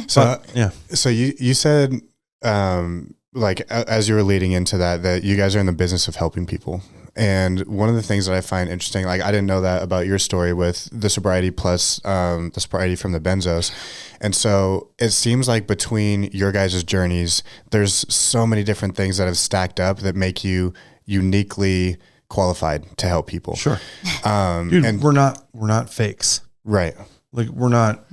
Yeah. So you said, like as you were leading into that you guys are in the business of helping people. And one of the things that I find interesting, like I didn't know that about your story with the sobriety plus the sobriety from the benzos. And so it seems like between your guys' journeys, there's so many different things that have stacked up that make you uniquely qualified to help people. Sure. Dude, and we're not fakes. Right. Like we're not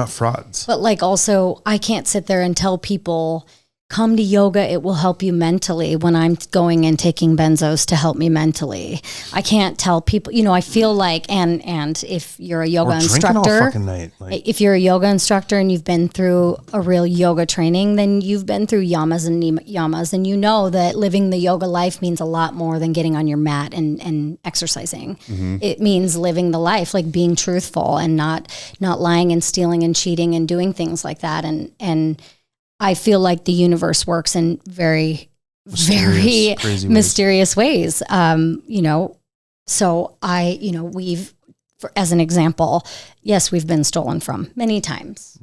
frauds. But like also I can't sit there and tell people come to yoga, it will help you mentally when I'm going and taking benzos to help me mentally. I can't tell people, I feel like, and if you're a yoga instructor, all fucking night, if you're a yoga instructor and you've been through a real yoga training, then you've been through yamas and niyamas, and you know that living the yoga life means a lot more than getting on your mat and exercising. It means living the life, like being truthful and not lying and stealing and cheating and doing things like that. And I feel like the universe works in very mysterious ways. So we've, as an example, yes, we've been stolen from many times.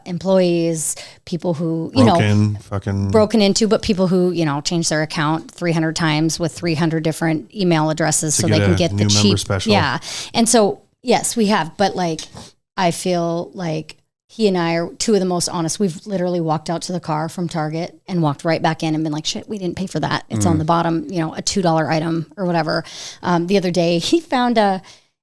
Employees, people who, broken into, but people who, change their account 300 times with 300 different email addresses so they can get the cheap special. Yeah. And so, yes, we have, but like, I feel like he and I are two of the most honest. We've literally walked out to the car from Target and walked right back in and been like, shit, we didn't pay for that. It's on the bottom, a $2 item or whatever. The other day he found a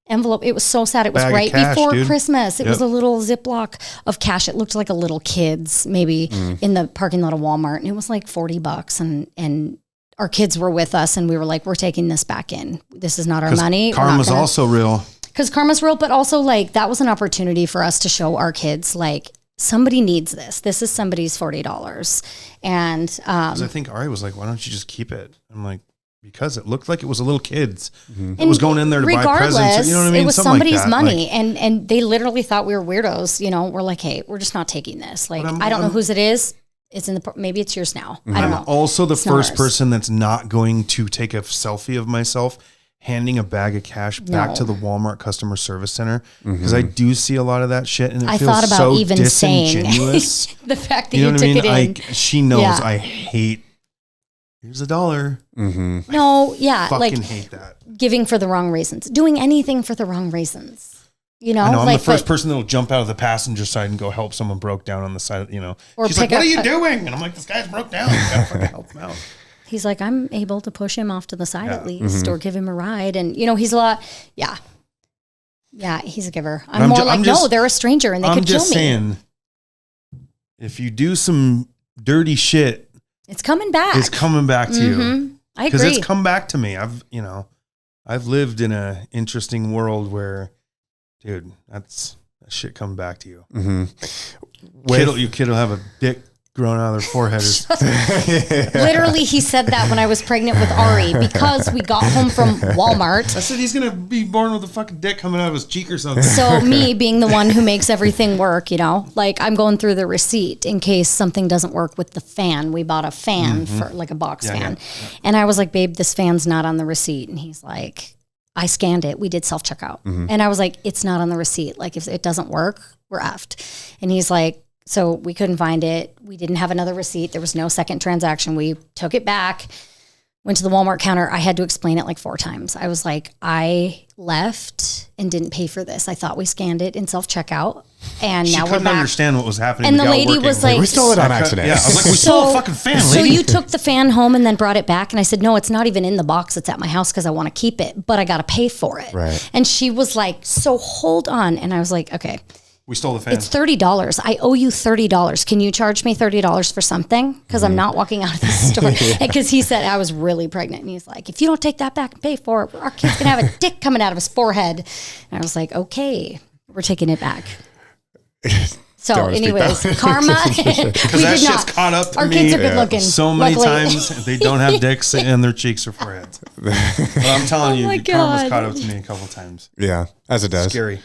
envelope. It was so sad. It was right before Christmas. It was a little Ziploc of cash. It looked like a little kid's maybe in the parking lot of Walmart. And it was like $40. And our kids were with us and we were like, we're taking this back in. This is not our money. Karma's also real. Because karma's real, but also like that was an opportunity for us to show our kids like somebody needs this. This is somebody's $40. And I think Ari was like, why don't you just keep it? I'm like, because it looked like it was a little kid's. It was going in there to buy presents. You know what I mean? It was somebody's money. And they literally thought we were weirdos. We're like, hey, we're just not taking this. Like, I don't know whose it is. It's maybe it's yours now. I don't know. I'm also the first person that's not going to take a selfie of myself handing a bag of cash back to the Walmart customer service center, because I do see a lot of that shit, and it feels thought about so even disingenuous. Saying the fact that you took it in. She knows I hate. Here's $1. No, yeah, fucking hate that. Giving for the wrong reasons, doing anything for the wrong reasons. I know I'm the first person that'll jump out of the passenger side and go help someone broke down on the side. Or she's like, "What are you doing?" And I'm like, "This guy's broke down. You gotta fucking help him out." He's like, I'm able to push him off to the side at least, or give him a ride. And, he's a lot, yeah, he's a giver. I'm more like, no, they're a stranger and they could kill me. I'm just saying, if you do some dirty shit, it's coming back. It's coming back to you. I agree. Because it's come back to me. I've lived in an interesting world where, dude, that shit come back to you. Your kid will have a dick growing out of their forehead. Literally, he said that when I was pregnant with Ari because we got home from Walmart. I said he's going to be born with a fucking dick coming out of his cheek or something. So me being the one who makes everything work, like I'm going through the receipt in case something doesn't work with the fan. We bought a fan for like a box fan. Yeah. And I was like, babe, this fan's not on the receipt. And he's like, I scanned it. We did self-checkout. And I was like, it's not on the receipt. Like if it doesn't work, we're effed. And he's like, so we couldn't find it. We didn't have another receipt. There was no second transaction. We took it back, went to the Walmart counter. I had to explain it like 4 times. I was like, I left and didn't pay for this. I thought we scanned it in self-checkout. And now we're back. She couldn't understand what was happening. And the lady was like, we stole it on accident. Yeah, I was like, we stole a fucking fan, lady. So you took the fan home and then brought it back. And I said, no, it's not even in the box. It's at my house because I want to keep it, but I got to pay for it. Right. And she was like, so hold on. And I was like, okay. We stole the fan. It's $30. I owe you $30. Can you charge me $30 for something? Because I'm not walking out of this store. Because he said I was really pregnant. And he's like, if you don't take that back and pay for it, our kid's going to have a dick coming out of his forehead. And I was like, okay, we're taking it back. So Don't wanna speak anyways, that way. karma, Because we that did shit's not. caught up to Our me kids are good looking. so many luckily. times. They don't have dicks in their cheeks or foreheads. But I'm telling you, my karma's God. caught up to me a couple times. Yeah, as it does. Scary.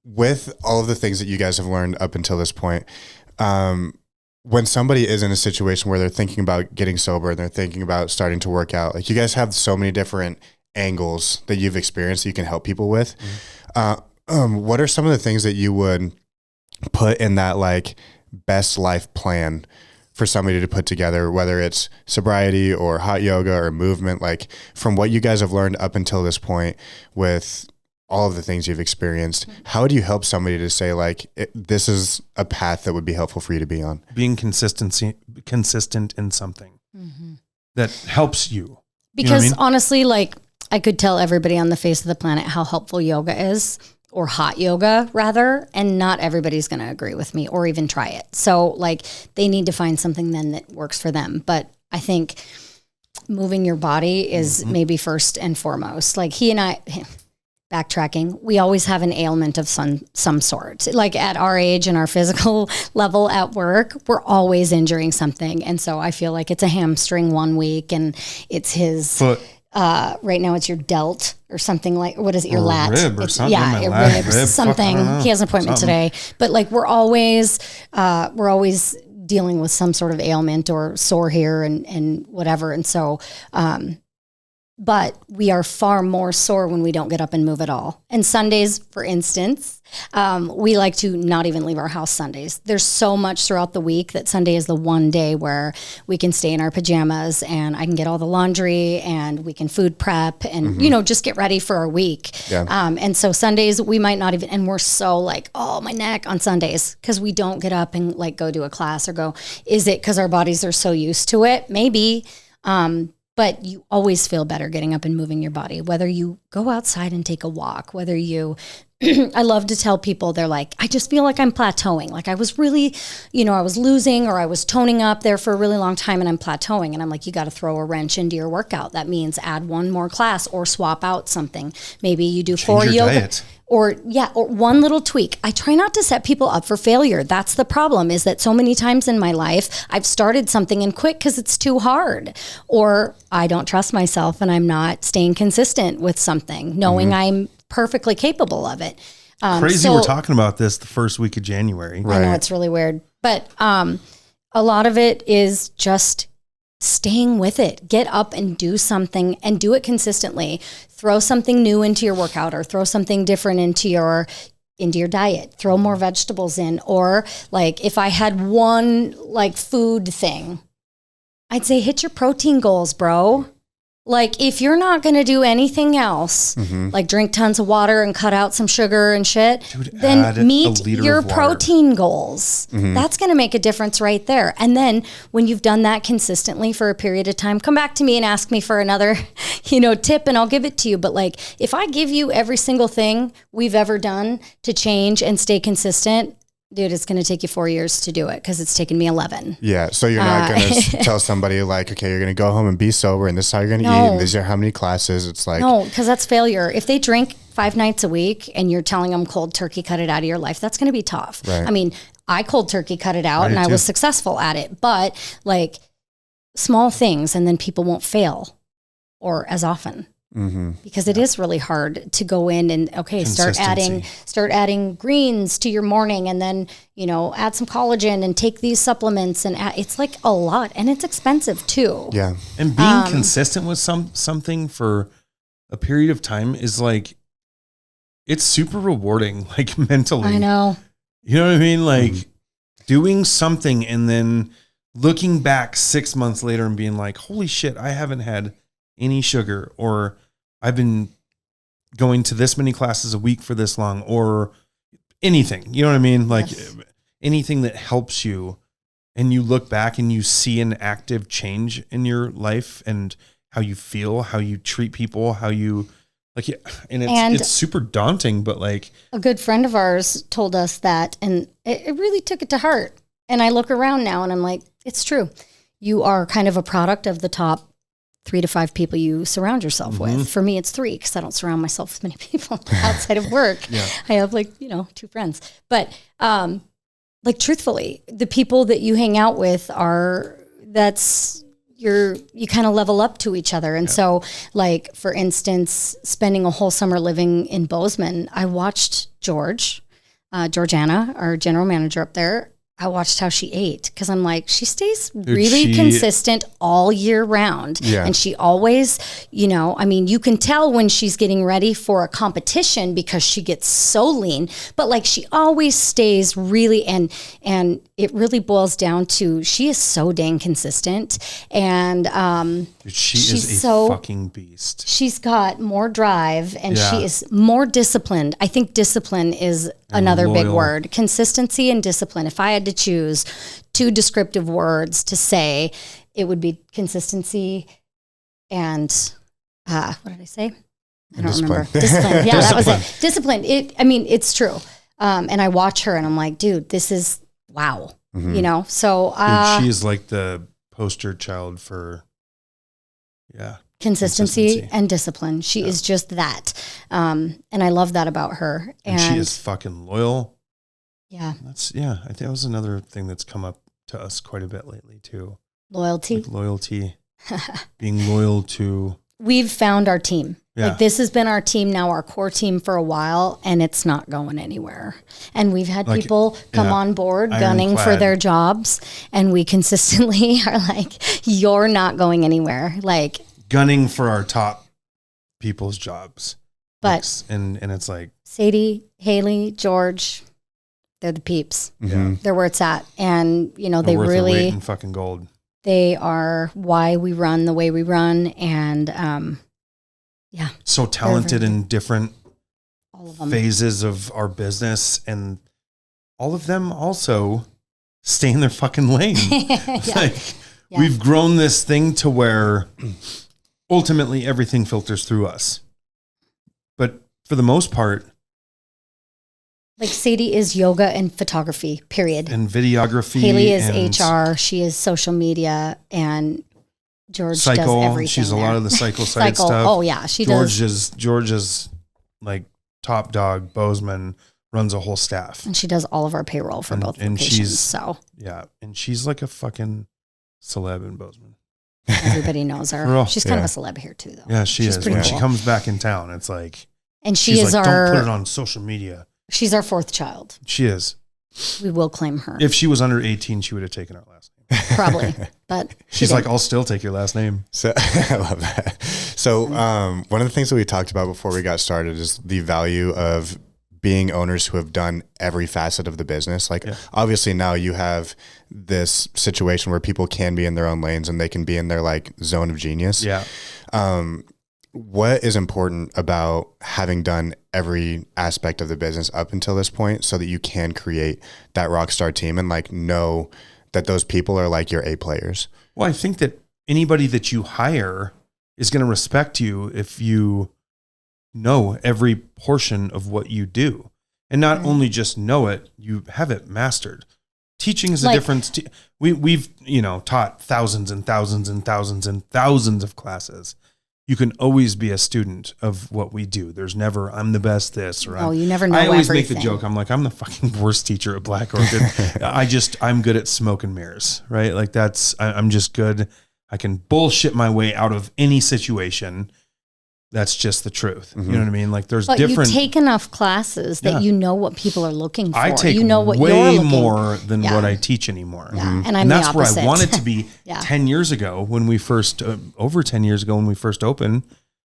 With all of the things that you guys have learned up until this point, when somebody is in a situation where they're thinking about getting sober and they're thinking about starting to work out, like you guys have so many different angles that you've experienced that you can help people with. What are some of the things that you would put in that like best life plan for somebody to put together, whether it's sobriety or hot yoga or movement, like from what you guys have learned up until this point with all of the things you've experienced, how do you help somebody to say like, this is a path that would be helpful for you to be on? Being consistent in something that helps you. Because You know what I mean? honestly, like I could tell everybody on the face of the planet how helpful yoga is, or hot yoga rather, and not everybody's going to agree with me or even try it. So like they need to find something then that works for them. But I think moving your body is maybe first and foremost. Like he and I, backtracking, we always have an ailment of some sort. Like at our age and our physical level at work, we're always injuring something. And so I feel like it's a hamstring one week and it's his Foot. Right now it's your delt or something like, what is it? Your Or lat. rib or It's- something. Yeah, My your lat, ribs, rib, fuck, something. I don't know. He has an appointment Something. today, but like we're always dealing with some sort of ailment or sore here and whatever. And so, but we are far more sore when we don't get up and move at all. And Sundays, for instance, we like to not even leave our house Sundays. There's so much throughout the week that Sunday is the one day where we can stay in our pajamas and I can get all the laundry and we can food prep and, you know, just get ready for our week. Yeah. And so Sundays we might not even, and we're so like, oh, my neck on Sundays because we don't get up and like go to a class or go, is it because our bodies are so used to it? Maybe. But you always feel better getting up and moving your body, whether you go outside and take a walk, whether you, I love to tell people, they're like, I just feel like I'm plateauing. Like I was really, you know, I was losing or I was toning up there for a really long time and I'm plateauing. And I'm like, you got to throw a wrench into your workout. That means add one more class or swap out something. Maybe you do 4 your yoga. diet. Or one little tweak. I try not to set people up for failure. That's the problem, is that so many times in my life, I've started something and quit because it's too hard. Or I don't trust myself and I'm not staying consistent with something, knowing I'm perfectly capable of it. Crazy we're talking about this the first week of January. I know it's really weird. But a lot of it is just staying with it. Get up and do something and do it consistently. Throw something new into your workout or throw something different into your diet. Throw more vegetables in. Or like if I had one like food thing, I'd say hit your protein goals, bro. Like if you're not going to do anything else, like drink tons of water and cut out some sugar and shit, Dude, add then a meet liter your of water. protein goals. That's going to make a difference right there. And then when you've done that consistently for a period of time, come back to me and ask me for another, tip and I'll give it to you. But like if I give you every single thing we've ever done to change and stay consistent, dude, it's going to take you 4 years to do it because it's taken me 11. Yeah. So you're not going to tell somebody like, okay, you're going to go home and be sober and this is how you're going to eat and these are how many classes. It's like, no, because that's failure. If they drink 5 nights a week and you're telling them cold turkey cut it out of your life, that's going to be tough. Right. I mean, I cold turkey cut it out and I was successful at it, but like small things and then people won't fail or as often. Because it is really hard to go in and start adding greens to your morning and then add some collagen and take these supplements and it's like a lot and it's expensive too. Yeah. And being consistent with something for a period of time is like, it's super rewarding, like mentally. I know. You know what I mean? Like doing something and then looking back 6 months later and being like, holy shit, I haven't had any sugar, or I've been going to this many classes a week for this long, or anything, you know what I mean? Like anything that helps you, and you look back and you see an active change in your life and how you feel, how you treat people, how you like, and it's super daunting, but like a good friend of ours told us that, and it really took it to heart. And I look around now and I'm like, it's true. You are kind of a product of the top 3 to 5 people you surround yourself with. For me, it's 3 because I don't surround myself with many people outside of work. I have 2 friends. But truthfully, the people that you hang out with you kind of level up to each other. And so for instance, spending a whole summer living in Bozeman, I watched Georgiana, our general manager up there. I watched how she ate because I'm like, she stays really consistent all year round. Yeah. And she always, you can tell when she's getting ready for a competition because she gets so lean, but she always stays really, and it really boils down to, she is so dang consistent. And dude, she's a fucking beast. She's got more drive and she is more disciplined. I think discipline is another big word. Consistency and discipline. If I had to choose 2 descriptive words to say, it would be consistency and what did I say? I don't remember. Discipline. Yeah, that was it. Discipline. It's true. And I watch her and I'm like, dude, this is wow. So dude, she is like the poster child for consistency and discipline. She is just that. And I love that about her. And she is fucking loyal. Yeah. I think that was another thing that's come up to us quite a bit lately too. Loyalty. Loyalty. Being loyal to. We've found our team. Yeah. This has been our team now, our core team for a while, and it's not going anywhere. And we've had people come on board gunning for their jobs, and we consistently are like, you're not going anywhere. Gunning for our top people's jobs. But and it's like Sadie, Haley, George, they're the peeps. Yeah. They're where it's at. And they worth really their weight in fucking gold. They are why we run the way we run. And so talented in different phases of our business, and all of them also stay in their fucking lane. We've grown this thing to where ultimately everything filters through us. But for the most part, Sadie is yoga and photography, period. And videography. Haley is HR. She is social media, and George does everything. She's a lot of the cycle side stuff. Oh yeah, George is like top dog. Bozeman runs a whole staff, and she does all of our payroll for both locations. And she's like a fucking celeb in Bozeman. Everybody knows her. She's kind of a celeb here too, though. Yeah, she's is. When cool. she comes back in town, it's like, and she's like, don't put it on social media. She's our 4th child. She is. We will claim her. If she was under 18, she would have taken our last name. Probably, but she's like, I'll still take your last name. So I love that. So one of the things that we talked about before we got started is the value of being owners who have done every facet of the business. Obviously now you have this situation where people can be in their own lanes and they can be in their zone of genius. Yeah. What is important about having done every aspect of the business up until this point so that you can create that rock star team and know that those people are your A players? Well, I think that anybody that you hire is going to respect you if you know every portion of what you do, and not only just know it, you have it mastered. Teaching is a difference. We've taught thousands and thousands and thousands and thousands of classes. You can always be a student of what we do. There's never, I'm the best this, or you never know. I always everything. make the joke. I'm like, I'm the fucking worst teacher at Black Orchid. I'm good at smoke and mirrors, right? I'm just good. I can bullshit my way out of any situation. That's just the truth. Mm-hmm. You know what I mean? There's different. You take enough classes that you know what people are looking for. I take way more than what I teach anymore. Yeah. Mm-hmm. And that's where I wanted to be 10 years ago when we first, over 10 years ago when we first opened.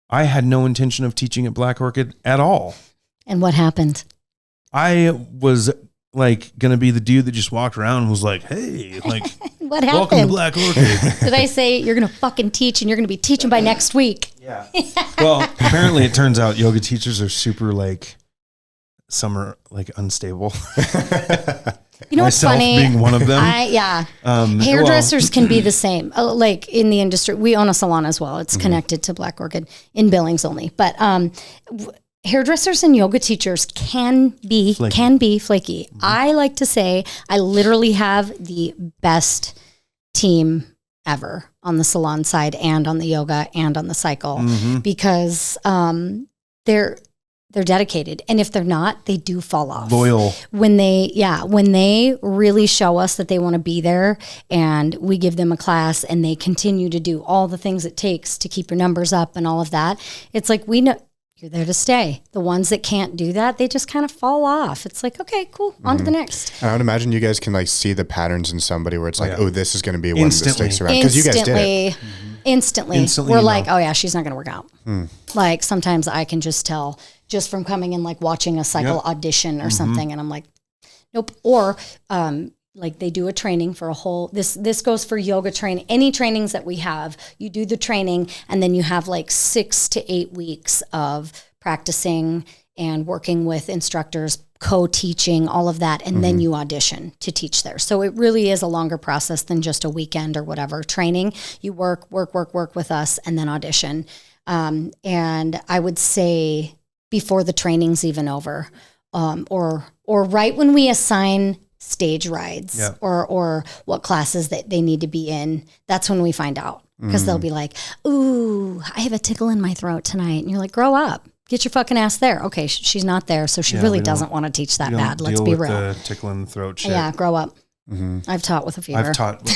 I had no intention of teaching at Black Orchid at all. And what happened? I was going to be the dude that just walked around and was like, hey, what happened? Welcome to Black Orchid. Did I say you're going to fucking teach and you're going to be teaching by next week? Yeah. Well, apparently it turns out yoga teachers are super some are unstable. You know what's funny? Being one of them. Hairdressers can be the same. In the industry, we own a salon as well. It's connected to Black Orchid in Billings only. But hairdressers and yoga teachers can be flaky. I like to say I literally have the best team ever on the salon side and on the yoga and on the cycle because they're dedicated. And if they're not, they do fall off. Loyal. When they really show us that they want to be there and we give them a class and they continue to do all the things it takes to keep your numbers up and all of that, it's like, we know you're there to stay. The ones that can't do that, they just kind of fall off. It's like, okay, cool, on to the next. I would imagine you guys can like see the patterns in somebody where it's like, oh, this is going to be one that sticks around. Because you guys did it. Instantly, we're like, oh yeah, she's not going to work out. Like sometimes I can just tell just from coming in, like watching a cycle audition or something. And I'm like, nope. Or like they do a training for a whole, this goes for yoga training, any trainings that we have, you do the training and then you have like 6 to 8 weeks of practicing and working with instructors, co-teaching, all of that. And then you audition to teach there. So it really is a longer process than just a weekend or whatever training. You work with us and then audition. And I would say before the training's even over, or right when we assign stage rides or what classes that they need to be in, that's when we find out. Because they'll be like, ooh, I have a tickle in my throat tonight. And you're like, grow up. Get your fucking ass there. Okay, she's not there, so she really doesn't want to teach that bad. Let's be real. The tickle in the throat shit. Yeah, grow up. I've taught with a fever.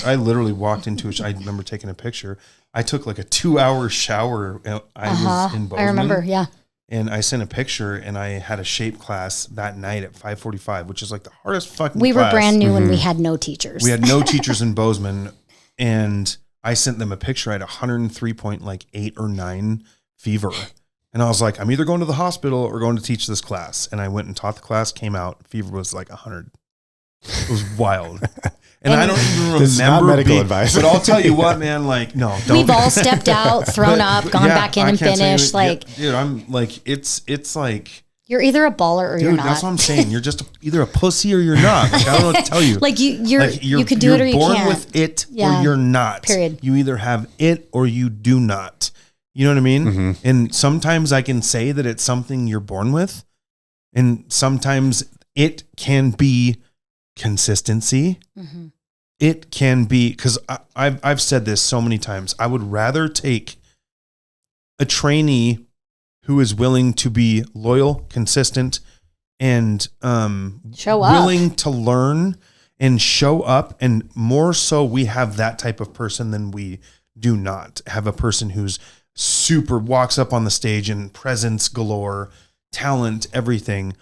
I literally walked into I remember taking a picture. I took like a 2-hour shower. I was in Bozeman. I remember, yeah. And I sent a picture, and I had a shape class that night at 5:45, which is like the hardest fucking We class. were brand new and we had no teachers. We had no teachers in Bozeman, and I sent them a picture. I had 103.8 or 9 fever. And I was like, I'm either going to the hospital or going to teach this class. And I went and taught the class, came out, fever was like 100. It was wild. And I don't even remember. This is not medical advice. But I'll tell you what, man, like, no, don't. We've all stepped out, thrown up, gone back in and finished. Like, dude, I'm like, it's like. You're either a baller or you're not. That's what I'm saying. You're just either a pussy or you're not. Like, I don't know what to tell you. Like you could do it or you can't. You're born with it or you're not. Period. You either have it or you do not. You know what I mean? And sometimes I can say that it's something you're born with. And sometimes it can be consistency. It can be, because I've said this so many times. I would rather take a trainee who is willing to be loyal, consistent, and willing to learn and show up. And more so, we have that type of person than we do not have a person who's super walks up on the stage and presence galore, talent, everything.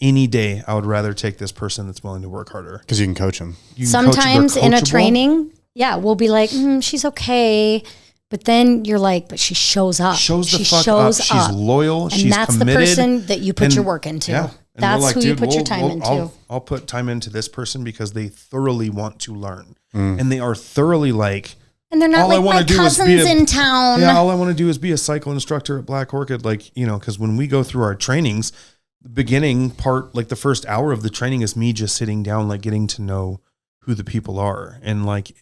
Any day, I would rather take this person that's willing to work harder. Because you can coach them. Sometimes in a training, we'll be like, she's okay. But then you're like, but she shows up. She shows up. She's loyal. And she's that's committed. The person that you put your work into. Yeah. That's like, who you put your time into. I'll put time into this person because they thoroughly want to learn. And they are thoroughly like, and they're not like, my cousin's in town. Yeah, all I want to do is be a cycle instructor at Black Orchid. Like, because when we go through our trainings, the beginning part, like the first hour of the training is me just sitting down, like getting to know who the people are. And like,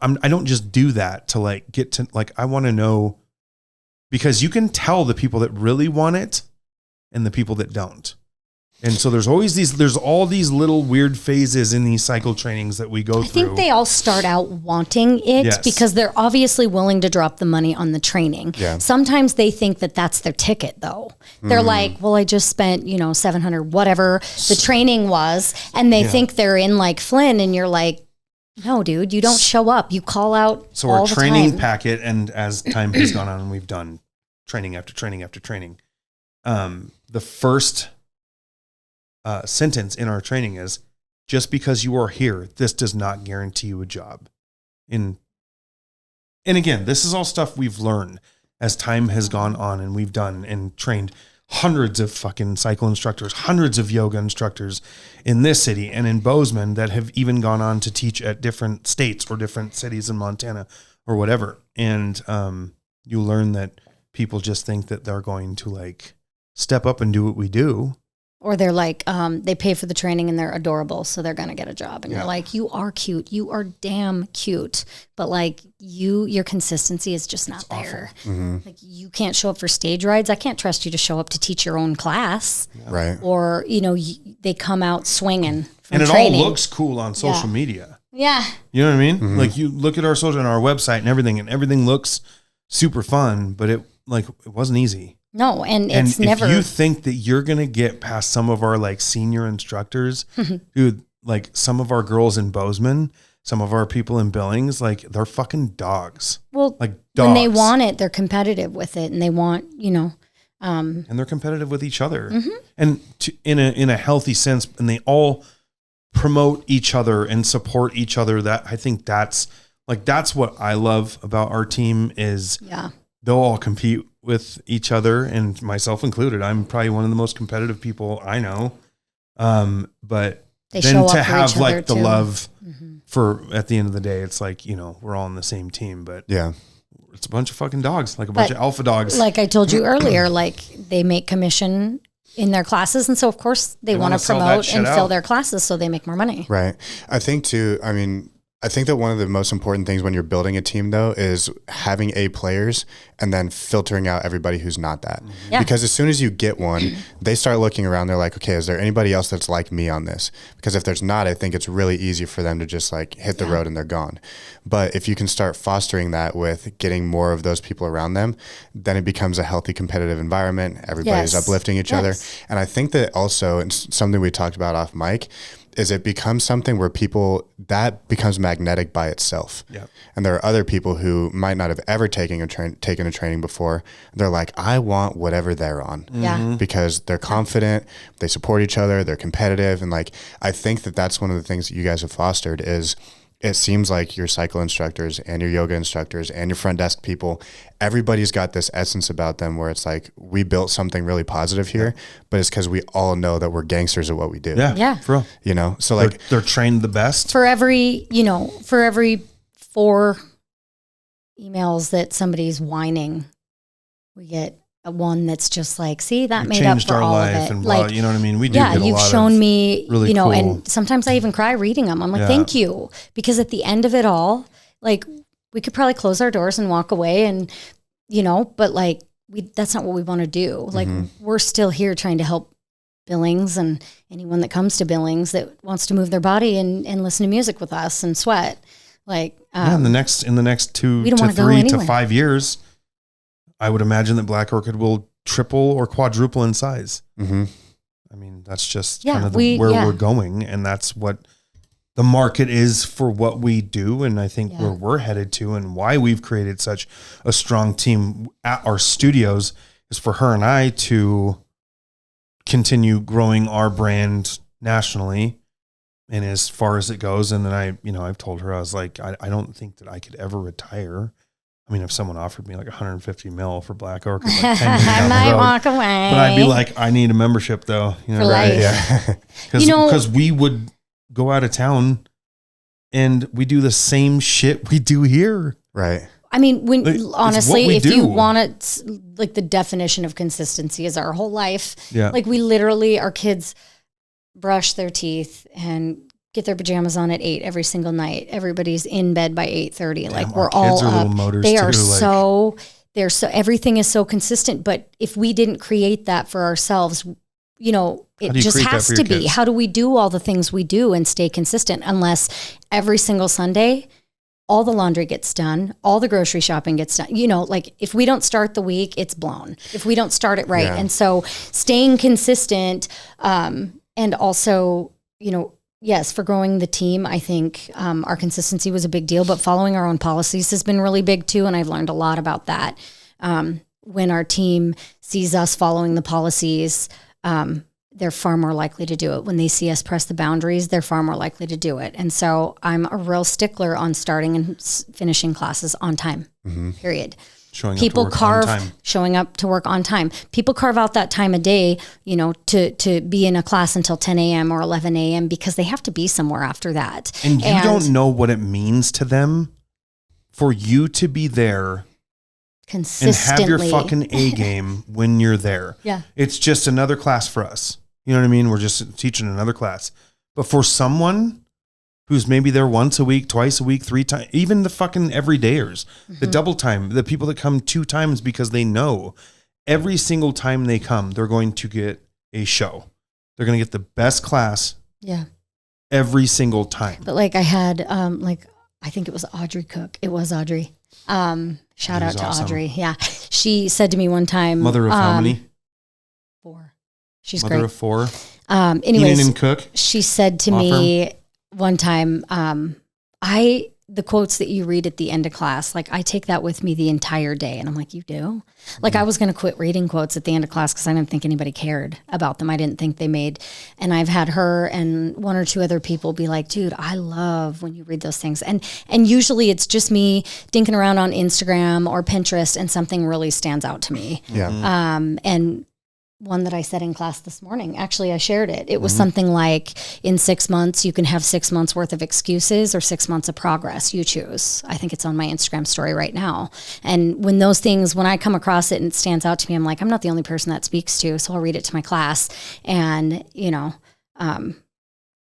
I don't just do that to like get to, like, I want to know, because you can tell the people that really want it and the people that don't. And so there's all these little weird phases in these cycle trainings that we go through. I think they all start out wanting it because they're obviously willing to drop the money on the training. Yeah. Sometimes they think that that's their ticket though. They're like, well, I just spent, $700, whatever the training was. And they think they're in like Flynn, and you're like, no, dude, you don't show up. You call out. So our training packet, and as time has gone on and we've done training after training after training, the first sentence in our training is, just because you are here, this does not guarantee you a job. And again, this is all stuff we've learned as time has gone on, and we've done and trained hundreds of fucking cycle instructors, hundreds of yoga instructors in this city and in Bozeman that have even gone on to teach at different states or different cities in Montana or whatever. And you learn that people just think that they're going to like step up and do what we do. Or they're like, they pay for the training and they're adorable, so they're going to get a job. And you're like, you are cute. You are damn cute. But like your consistency is just not there. Like you can't show up for stage rides. I can't trust you to show up to teach your own class. Yeah. Right. Or, they come out swinging from and it training. all looks cool on social media. Yeah. You know what I mean? Mm-hmm. Like you look at our social and our website and everything looks super fun, but it wasn't easy. No, and it's never. If you think that you're gonna get past some of our like senior instructors, dude, like some of our girls in Bozeman, some of our people in Billings, like they're fucking dogs. Well, like dogs. When they want it, they're competitive with it, and they want, and they're competitive with each other, and in a healthy sense, and they all promote each other and support each other. That I think that's what I love about our team is they'll all compete with each other, and myself included. I'm probably one of the most competitive people I know. But they then to have like the too. Love for at the end of the day, it's like, we're all on the same team, but it's a bunch of fucking dogs, like a bunch of alpha dogs. Like I told you earlier, like they make commission in their classes. And so of course they want to promote and fill their classes so they make more money. Right. I think too, I think that one of the most important things when you're building a team though is having A players and then filtering out everybody who's not that. Yeah. Because as soon as you get one, they start looking around. They're like, okay, is there anybody else that's like me on this? Because if there's not, I think it's really easy for them to just like hit the road and they're gone. But if you can start fostering that with getting more of those people around them, then it becomes a healthy competitive environment. Everybody's uplifting each other. And I think that also, and something we talked about off mic, is it becomes something where that becomes magnetic by itself. Yeah. And there are other people who might not have ever taken a training before. They're like, I want whatever they're on. Yeah. Because they're confident, they support each other, they're competitive. And like, I think that that's one of the things that you guys have fostered is it seems like your cycle instructors and your yoga instructors and your front desk people, everybody's got this essence about them where it's like, we built something really positive here, but it's because we all know that we're gangsters at what we do. Yeah. For real. So like they're trained the best. For every 4 emails that somebody's whining, we get one that's just like, see, that made up for all of it. And like, you know what I mean? We do get a you've lot shown me, really cool. and sometimes I even cry reading them. I'm like, thank you. Because at the end of it all, like we could probably close our doors and walk away and, but like that's not what we want to do. Like we're still here trying to help Billings and anyone that comes to Billings that wants to move their body and listen to music with us and sweat. Like, in the next 2 to 3 to 5 years, I would imagine that Black Orchid will triple or quadruple in size. Mm-hmm. I mean, that's just kind of where we're going. And that's what the market is for what we do. And I think where we're headed to and why we've created such a strong team at our studios is for her and I to continue growing our brand nationally and as far as it goes. And then I've told her, I was like, I don't think that I could ever retire. I mean, if someone offered me like 150 mil for Black Orchid, like 10 years I might walk away. But I'd be like, I need a membership though. For life. Yeah. Because we would go out of town and we do the same shit we do here. Right. I mean, honestly, if you want it, like the definition of consistency is our whole life. Yeah. Like we literally, our kids brush their teeth and get their pajamas on at 8 every single night. Everybody's in bed by 8:30. Like we're all up. They are so everything is so consistent. But if we didn't create that for ourselves, it just has to be. How do we do all the things we do and stay consistent unless every single Sunday, all the laundry gets done, all the grocery shopping gets done. Like if we don't start the week, it's blown. If we don't start it right. Yeah. And so staying consistent and also, yes, for growing the team, I think our consistency was a big deal, but following our own policies has been really big too. And I've learned a lot about that. When our team sees us following the policies, they're far more likely to do it. When they see us press the boundaries, they're far more likely to do it. And so I'm a real stickler on starting and finishing classes on time, period. Showing up to work on time. People carve out that time a day, to be in a class until 10 a.m. or 11 a.m. because they have to be somewhere after that. And you don't know what it means to them for you to be there consistently and have your fucking A game when you're there. Yeah. It's just another class for us. You know what I mean? We're just teaching another class. But for someone who's maybe there once a week, twice a week, 3 times, even the fucking everydayers, the double time, the people that come 2 times because they know every single time they come, they're going to get a show. They're going to get the best class. Yeah. every single time. But like I had, I think it was Audrey Cook. It was Audrey. Shout out to awesome. Audrey. Yeah. She said to me one time. Mother of how many? 4. She's Mother great. of 4. Anyways, Eat and cook. she said to me one time, the quotes that you read at the end of class, like I take that with me the entire day. And I'm like, you do? Like I was going to quit reading quotes at the end of class because I didn't think anybody cared about them. I didn't think they made, and I've had her and 1 or 2 other people be like, dude, I love when you read those things. And usually it's just me dinking around on Instagram or Pinterest and something really stands out to me. Yeah. And one that I said in class this morning, actually I shared it. It was something like, in 6 months, you can have 6 months worth of excuses or 6 months of progress. You choose. I think it's on my Instagram story right now. And when those things, when I come across it and it stands out to me, I'm like, I'm not the only person that speaks to, so I'll read it to my class. And,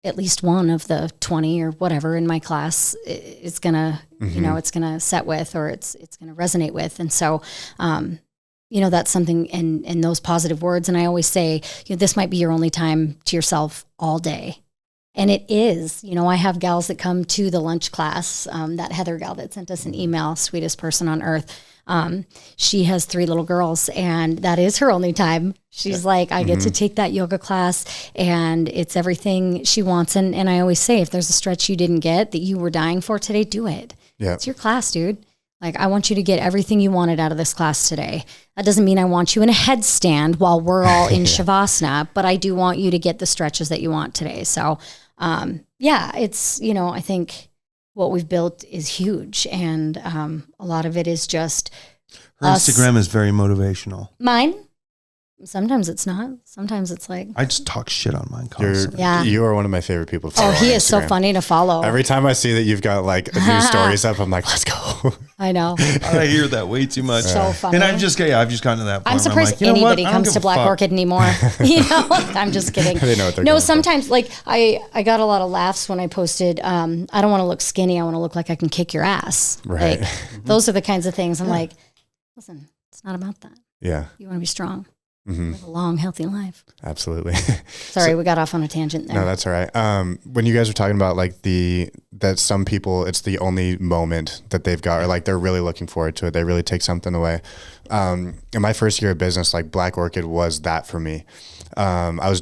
at least one of the 20 or whatever in my class is going to, it's going to set with, or it's going to resonate with. And so, that's something in those positive words. And I always say, this might be your only time to yourself all day. And it is. I have gals that come to the lunch class. That Heather gal that sent us an email, sweetest person on earth. She has 3 little girls, and that is her only time. She's like, I get to take that yoga class, and it's everything she wants. And I always say, if there's a stretch you didn't get that you were dying for today, do it. Yeah. It's your class, dude. Like, I want you to get everything you wanted out of this class today. That doesn't mean I want you in a headstand while we're all in Shavasana, but I do want you to get the stretches that you want today. So, it's, I think what we've built is huge. And a lot of it is just her Instagram is very motivational. Mine? Sometimes it's not. Sometimes it's like, I just talk shit on mine constantly. You are one of my favorite people to follow. Oh, he is so funny to follow. Every time I see that you've got like new stories up, I'm like, let's go. I know. I hear that way too much. So funny. And I've just gotten to that point. I'm surprised anybody comes to Black Orchid anymore. I'm just kidding. They know what they're No, sometimes like I got a lot of laughs when I posted, I don't want to look skinny. I want to look like I can kick your ass. Right. Like, those are the kinds of things I'm like, listen, it's not about that. Yeah. You want to be strong. Live a long, healthy life. Absolutely. Sorry, we got off on a tangent there. No, that's all right. When you guys were talking about like that some people, it's the only moment that they've got, or like they're really looking forward to it. They really take something away. In my first year of business, like Black Orchid was that for me. I was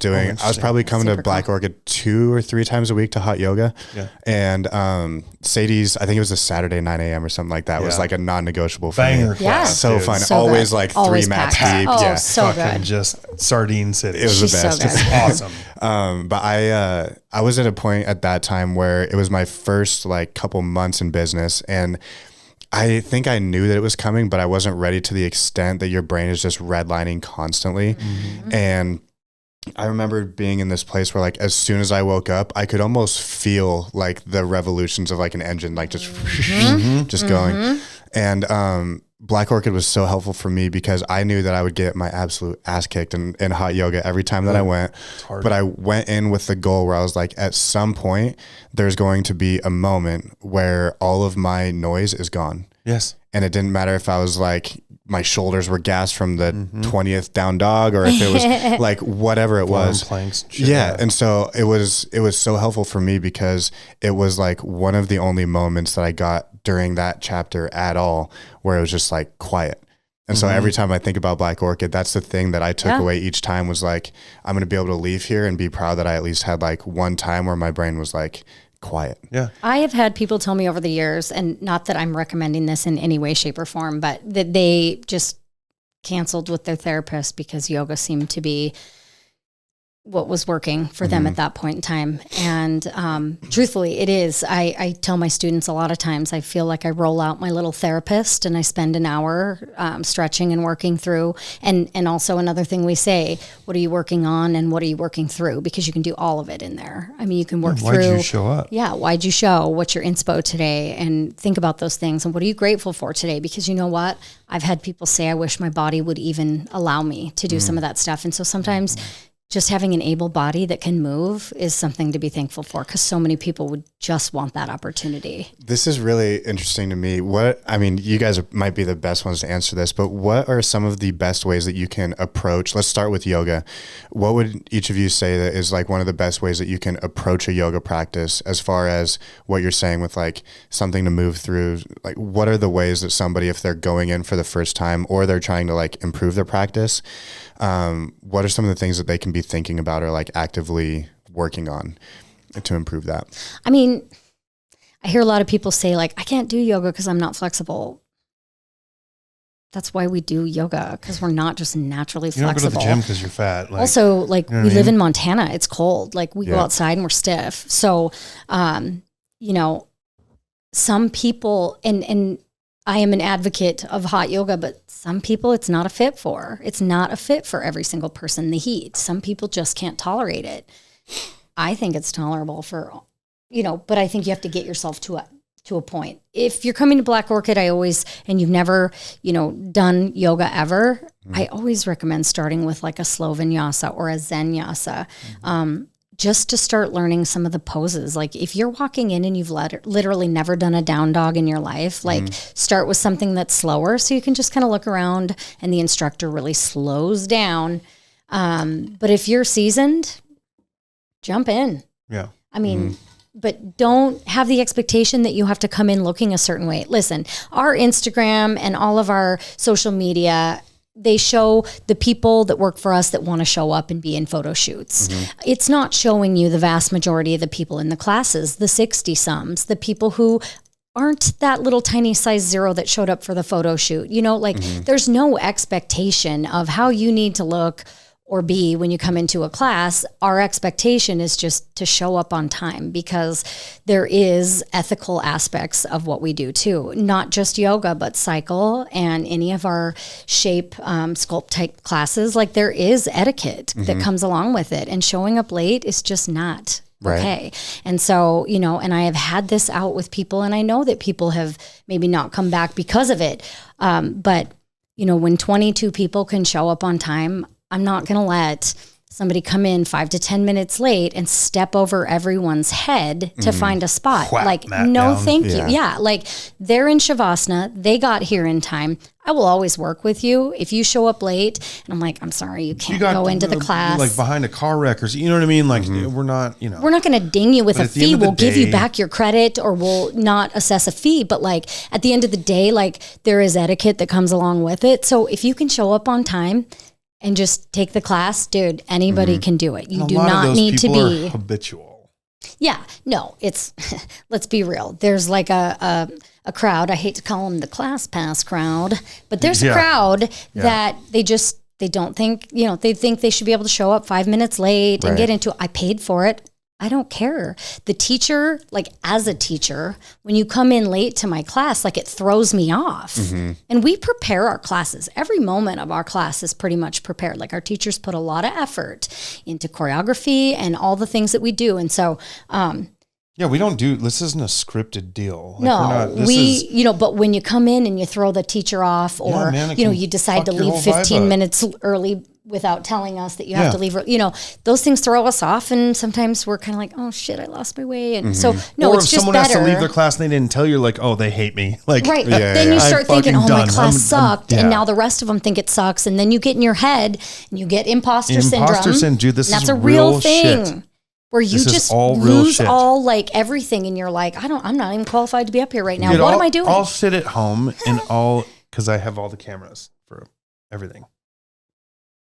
probably coming to Black Orchid 2 or 3 times a week to hot yoga. Yeah. And Sadie's, I think it was a Saturday 9 a.m. or something like that, was like a non-negoable for Banger me. class, so dude. fun. So always good. like Always 3 mats packed. deep. Oh, Yeah. so Fucking good. just sardine city. It was the She's best. so good. It's awesome. But I was at a point at that time where it was my first like couple months in business, and I think I knew that it was coming, but I wasn't ready to the extent that your brain is just redlining constantly. And I remember being in this place where like as soon as I woke up, I could almost feel like the revolutions of like an engine, like just going. And Black Orchid was so helpful for me because I knew that I would get my absolute ass kicked in hot yoga every time that I went. But I went in with the goal where I was like, at some point, there's going to be a moment where all of my noise is gone. Yes. And it didn't matter if I was like, my shoulders were gassed from the 20th down dog, or if it was like whatever it was. Planks, yeah. And so it was so helpful for me because it was like one of the only moments that I got during that chapter at all where it was just like quiet. And so every time I think about Black Orchid, that's the thing that I took away each time was like, I'm going to be able to leave here and be proud that I at least had like one time where my brain was like quiet. Yeah. I have had people tell me over the years, and not that I'm recommending this in any way, shape, or form, but that they just canceled with their therapist because yoga seemed to be what was working for them at that point in time. And truthfully, it is. I tell my students a lot of times, I feel like I roll out my little therapist and I spend an hour stretching and working through. And also another thing we say, what are you working on and what are you working through? Because you can do all of it in there. I mean, you can work through. Why'd you show up? Yeah. Why'd you show? What's your inspo today? And think about those things. And what are you grateful for today? Because you know what? I've had people say, I wish my body would even allow me to do some of that stuff. And so sometimes just having an able body that can move is something to be thankful for, because so many people would just want that opportunity. This is really interesting to me. You guys might be the best ones to answer this, but what are some of the best ways that you can approach? Let's start with yoga. What would each of you say that is like one of the best ways that you can approach a yoga practice, as far as what you're saying with like something to move through? Like, what are the ways that somebody, if they're going in for the first time or they're trying to like improve their practice, what are some of the things that they can be thinking about or like actively working on to improve that? I mean, I hear a lot of people say like, I can't do yoga because I'm not flexible. That's why we do yoga, because we're not just naturally flexible. You don't go to the gym because you're fat. Like, also, like, you know we what I live mean? in Montana. It's cold. Like, we go outside and we're stiff. So, you know, some people, and I am an advocate of hot yoga, but some people it's not a fit for. It's not a fit for every single person, the heat. Some people just can't tolerate it. I think it's tolerable for, you know, but I think you have to get yourself to a point. If you're coming to Black Orchid, and you've never, you know, done yoga ever, I always recommend starting with like a slow vinyasa or a zen-yasa. Just to start learning some of the poses. Like, if you're walking in and you've literally never done a down dog in your life, like start with something that's slower, so you can just kind of look around and the instructor really slows down. But if you're seasoned, jump in. Yeah. I mean, but don't have the expectation that you have to come in looking a certain way. Listen, our Instagram and all of our social media, they show the people that work for us that want to show up and be in photo shoots. It's not showing you the vast majority of the people in the classes, the 60-somes, the people who aren't that little tiny size 0 that showed up for the photo shoot. You know, like there's no expectation of how you need to look or be when you come into a class. Our expectation is just to show up on time, because there is ethical aspects of what we do too. Not just yoga, but cycle and any of our shape, sculpt type classes. Like, there is etiquette that comes along with it, and showing up late is just not okay. And so, you know, and I have had this out with people, and I know that people have maybe not come back because of it. But, you know, when 22 people can show up on time, I'm not going to let somebody come in 5 to 10 minutes late and step over everyone's head to find a spot. Whap like, that no, down. thank you. Yeah. Like, they're in Shavasana. They got here in time. I will always work with you. If you show up late and I'm like, I'm sorry, you can't go into the class. Like behind a car wreck, or you know what I mean? Like, we're not, you know. We're not going to ding you with a fee. We'll give you day- back your credit, or we'll not assess a fee. But like, at the end of the day, like, there is etiquette that comes along with it. So if you can show up on time and just take the class, dude, anybody can do it. You do not need to be habitual. Yeah, no, it's, let's be real. There's like a crowd. I hate to call them the class pass crowd, but there's a crowd that they don't think, you know, they think they should be able to show up 5 minutes late and get into, I paid for it. I don't care. The teacher, like, as a teacher, when you come in late to my class, like, it throws me off. And we prepare our classes. Every moment of our class is pretty much prepared. Like, our teachers put a lot of effort into choreography and all the things that we do. And so, yeah, we don't do, this isn't a scripted deal. Like, no, you know, but when you come in and you throw the teacher off, or, you know, you decide to leave 15 minutes early without telling us that you have to leave, you know, those things throw us off. And sometimes we're kind of like, oh shit, I lost my way. And so, no, or it's if just someone better. has to leave their class and they didn't tell you, like, oh, they hate me. Like, right. Then you start thinking, oh, my class sucked. Yeah. And now the rest of them think it sucks. And then you get in your head and you get imposter syndrome. Dude, this that's is a real thing. Shit. Where you just lose all like everything, and you're like, I'm not even qualified to be up here right now. What am I doing? I'll sit at home and because I have all the cameras for everything.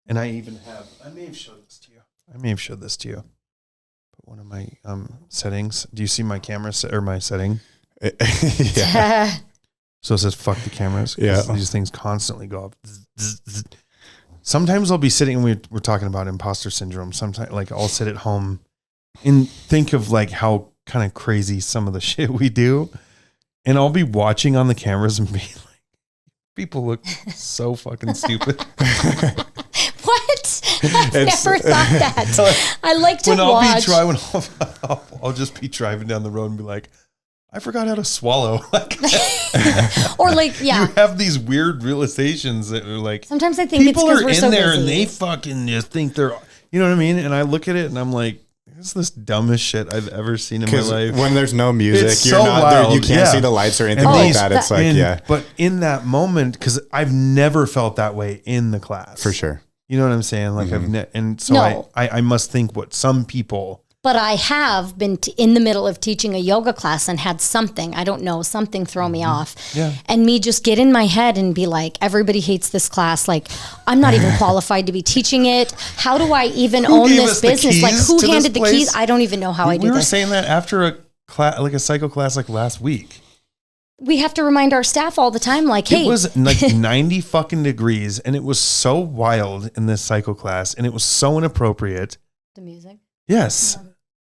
And I even have, I may have showed this to you. But one of my settings, do you see my camera or my setting? Yeah. So it says, fuck the cameras. Yeah. These things constantly go up. Sometimes I'll be sitting, and we're talking about imposter syndrome. Sometimes, like, I'll sit at home and think of like how kind of crazy some of the shit we do. And I'll be watching on the cameras and be like, people look so fucking stupid. What? I've never thought that. I like to watch. I'll just be driving down the road and be like, I forgot how to swallow. Or like, yeah. You have these weird realizations that are like, sometimes I think it's because we're so busy. And they fucking just think You know what I mean? And I look at it and I'm like, this is this dumbest shit I've ever seen in my life. When there's no music, It's you're so not wild. there, you can't Yeah. see the lights or anything And like these- that. It's like, But in that moment, because I've never felt that way in the class. for sure. You know what I'm saying? Like and so No. I must think what some people. But I have been in the middle of teaching a yoga class and had something, I don't know, something throw me off. Yeah. And me just get in my head and be like, everybody hates this class. Like, I'm not even qualified to be teaching it. How do I even own gave this us the business? Like, keys who to this handed the place? keys? I don't even know how I We do were this. saying that after a class, like a cycle class, like last week. We have to remind our staff all the time, like, hey. It was like 90 fucking degrees, and it was so wild in this cycle class, and it was so inappropriate. The music. Yes.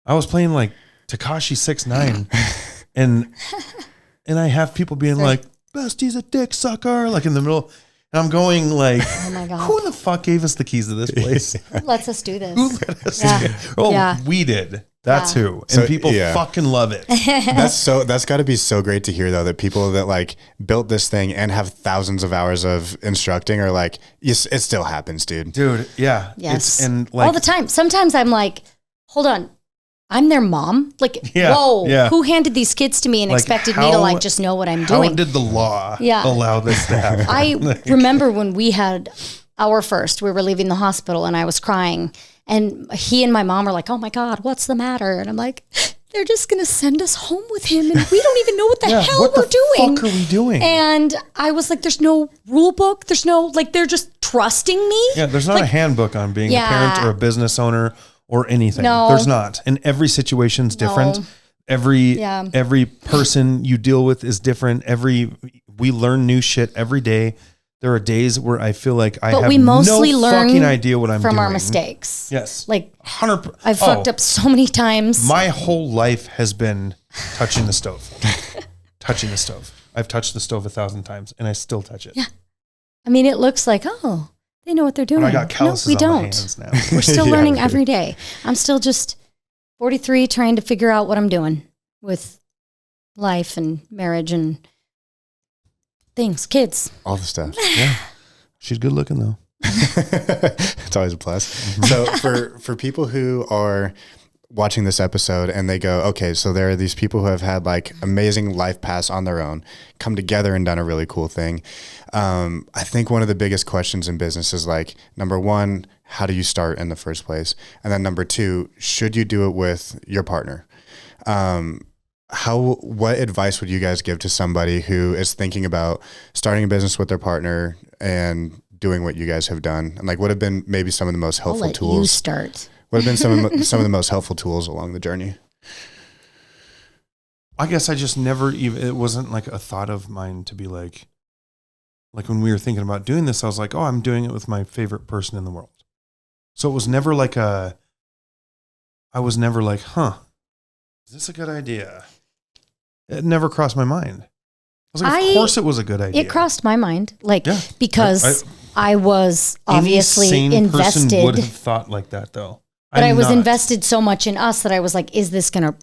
I was playing like Tekashi 6ix9ine and I have people being like, Besty's a dick sucker, like in the middle. And I'm going like, Oh my God. who the fuck gave us the keys to this place? Who lets us do this? Who let us? Yeah. Oh, Yeah. we did. That's Yeah. who. And So, people yeah. fucking love it. That's got to be so great to hear though, that people that like built this thing and have thousands of hours of instructing are like, yes, it still happens, dude. Dude, yeah. Yes. And like all the time. Sometimes I'm like, hold on. I'm their mom. Like, Yeah, whoa, yeah. who handed these kids to me and Like, expected me how- to like just know what I'm how doing? did the law Yeah. allow this to happen? I Like, remember when we had our first, we were leaving the hospital and I was crying and he and my mom were like, oh my God, what's the matter? And I'm like, they're just going to send us home with him and we don't even know what the yeah, hell what we're the doing. fuck are we doing? And I was like, there's no rule book. There's no, like, they're just trusting me. Yeah, there's not a handbook on being Yeah. a parent or a business owner or anything. No. There's not. And every situation's different. No. Every person you deal with is different. We learn new shit every day. There are days where I feel like I But have we mostly no learn fucking idea what I'm from doing. our mistakes. Yes. Like 100%. I've fucked up so many times. My whole life has been touching the stove. Touching the stove. I've touched the stove 1,000 times and I still touch it. Yeah. I mean, it looks like, oh, they know what they're doing. But I got calluses no, we on my don't. hands now. We're still Yeah, learning right. every day. I'm still just 43 trying to figure out what I'm doing with life and marriage and things, kids. All the stuff. Yeah. She's good looking though. It's always a plus. So for people who are watching this episode and they go, okay, so there are these people who have had like amazing life paths on their own, come together and done a really cool thing. I think one of the biggest questions in business is like, number one, how do you start in the first place? And then number two, should you do it with your partner? What advice would you guys give to somebody who is thinking about starting a business with their partner and doing what you guys have done? And like, what have been maybe some of the most I'll helpful let tools? you start. What have been some of the most helpful tools along the journey? I guess I just never even, it wasn't like a thought of mine to be like when we were thinking about doing this, I was like, oh, I'm doing it with my favorite person in the world. So it was never like I was never like, is this a good idea? It never crossed my mind. I was like, of course it was a good idea. It crossed my mind, like, Yeah. because I was obviously Any sane person would invested, have thought like that though. but I was not. invested so much in us that I was like, is this going to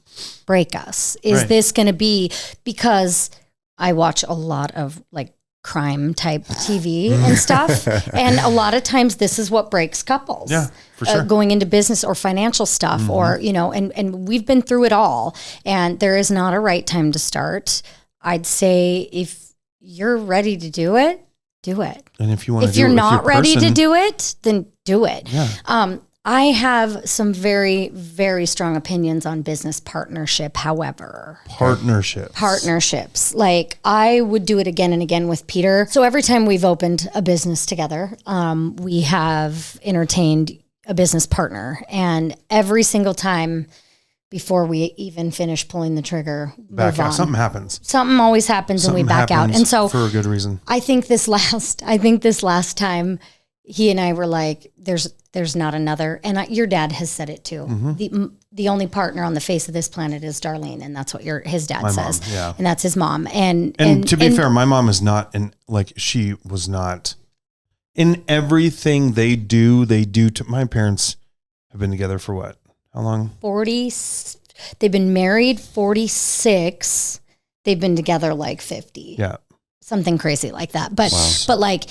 break us? Is Right. this going to be, because I watch a lot of like crime type TV and stuff. And a lot of times this is what breaks couples. Yeah, for sure. Going into business or financial stuff or, you know, and we've been through it all, and there is not a right time to start. I'd say if you're ready to do it, do it. And if you want to If do you're it with not your ready to person- do it, then do it. Yeah. I have some very, very strong opinions on business partnership. However, partnerships, like I would do it again and again with Peter. So every time we've opened a business together, we have entertained a business partner, and every single time before we even finish pulling the trigger, back move out. on. Something happens. Something always happens and we back out. And so for a good reason. I think this last time he and I were like, there's not another. And your dad has said it too. The only partner on the face of this planet is Darlene. And that's what his dad My says. mom, yeah. And that's his mom. And to be fair, my mom is not she was not in everything they do to my parents have been together for what? How long? 40. They've been married 46. They've been together like 50. Yeah. something crazy like that. But like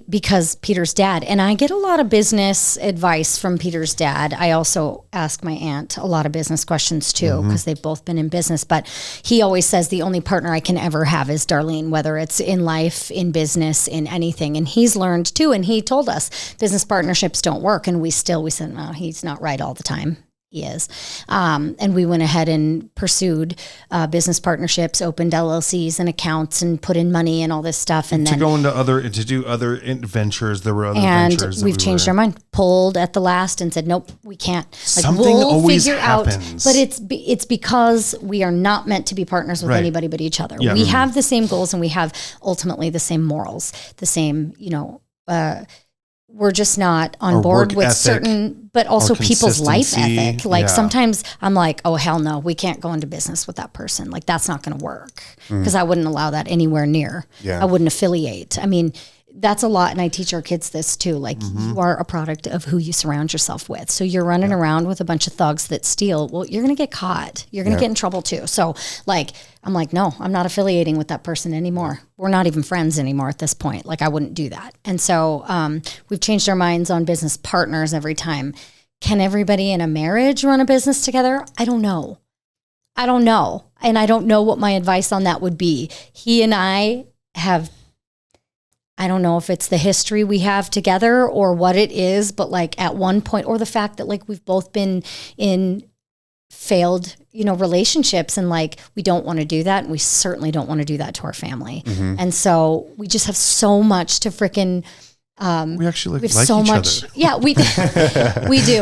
because Peter's dad, and I get a lot of business advice from Peter's dad. I also ask my aunt a lot of business questions too, because they've both been in business. But he always says the only partner I can ever have is Darlene, whether it's in life, in business, in anything. And he's learned too. And he told us business partnerships don't work. And we said, no, he's not right all the time. He is. And we went ahead and pursued business partnerships, opened LLCs and accounts and put in money and all this stuff. And to then go to do other ventures, there were other and ventures. We've changed our mind, pulled at the last and said, nope, we can't. Like, Something always happens. But it's because we are not meant to be partners with anybody but each other. Yeah. We have the same goals and we have ultimately the same morals, the same, we're just not on board with certain, but also people's life ethic. Like sometimes I'm like, oh, hell no, we can't go into business with that person. Like that's not going to work because I wouldn't allow that anywhere near. Yeah. I wouldn't affiliate. I mean, that's a lot. And I teach our kids this too. Like you are a product of who you surround yourself with. So you're running around with a bunch of thugs that steal. Well, you're going to get caught. You're going to get in trouble too. So like, I'm like, no, I'm not affiliating with that person anymore. We're not even friends anymore at this point. Like I wouldn't do that. And so we've changed our minds on business partners every time. Can everybody in a marriage run a business together? I don't know. And I don't know what my advice on that would be. He and I don't know if it's the history we have together or what it is, but like at one point, or the fact that like we've both been in failed, relationships and like, we don't want to do that. And we certainly don't want to do that to our family. And so we just have so much to freaking, we actually like so much. Other. Yeah, we do.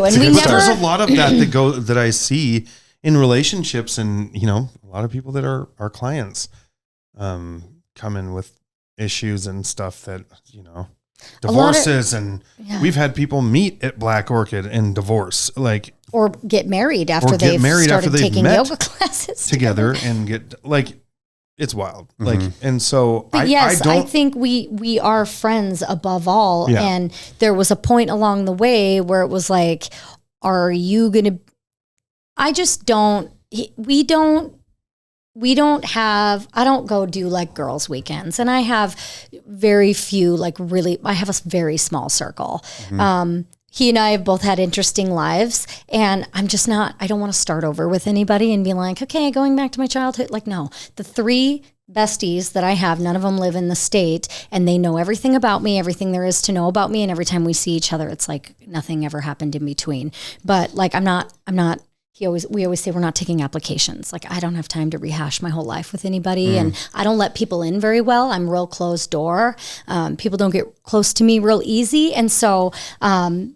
And we never, there's a lot of that I see in relationships and, a lot of people that are our clients, come in with issues and stuff that, divorces we've had people meet at Black Orchid and divorce or get married after they've started taking yoga classes together and get it's wild. And so but I think we are friends above all. Yeah. And there was a point along the way where it was like, are you going to, I don't go do like girls' weekends, and I have very few, I have a very small circle. He and I have both had interesting lives, and I don't want to start over with anybody and be like, okay, going back to my childhood. Like, no, the 3 besties that I have, none of them live in the state, and they know everything about me, everything there is to know about me. And every time we see each other, it's like nothing ever happened in between. But like, we always say we're not taking applications. Like I don't have time to rehash my whole life with anybody, and I don't let people in very well. I'm real closed door. People don't get close to me real easy. And so, but I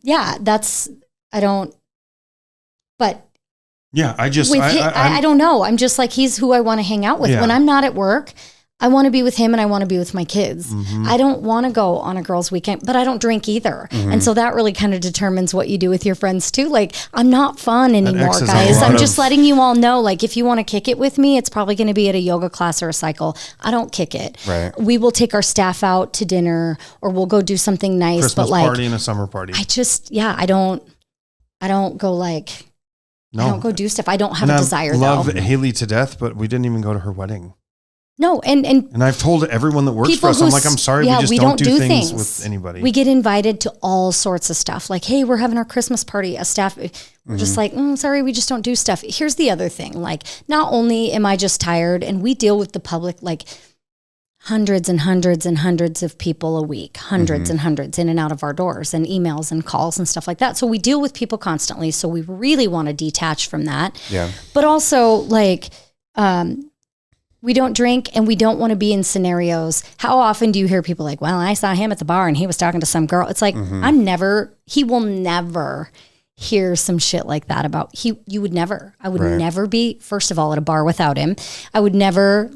don't know. I'm just like, he's who I want to hang out with. Yeah. When I'm not at work, I want to be with him and I want to be with my kids. I don't want to go on a girls' weekend, but I don't drink either. And so that really kind of determines what you do with your friends too. Like, I'm not fun anymore, guys. I'm just letting you all know, like, if you want to kick it with me, it's probably going to be at a yoga class or a cycle. I don't kick it. Right. We will take our staff out to dinner or we'll go do something nice. Christmas party and a summer party. I don't go like, I don't go do stuff. I don't have a desire though. I love Haley to death, but we didn't even go to her wedding. No, and I've told everyone that works for us, I'm like, I'm sorry, we don't do things with anybody. We get invited to all sorts of stuff. Like, hey, we're having our Christmas party. We're just like, sorry, we just don't do stuff. Here's the other thing. Like, not only am I just tired, and we deal with the public, like hundreds and hundreds and hundreds of people a week, hundreds and hundreds in and out of our doors and emails and calls and stuff like that. So we deal with people constantly. So we really want to detach from that. Yeah. But also like, we don't drink and we don't want to be in scenarios. How often do you hear people like, well, I saw him at the bar and he was talking to some girl. It's like, he will never hear some shit like that about you would never, I would never be, first of all, at a bar without him. I would never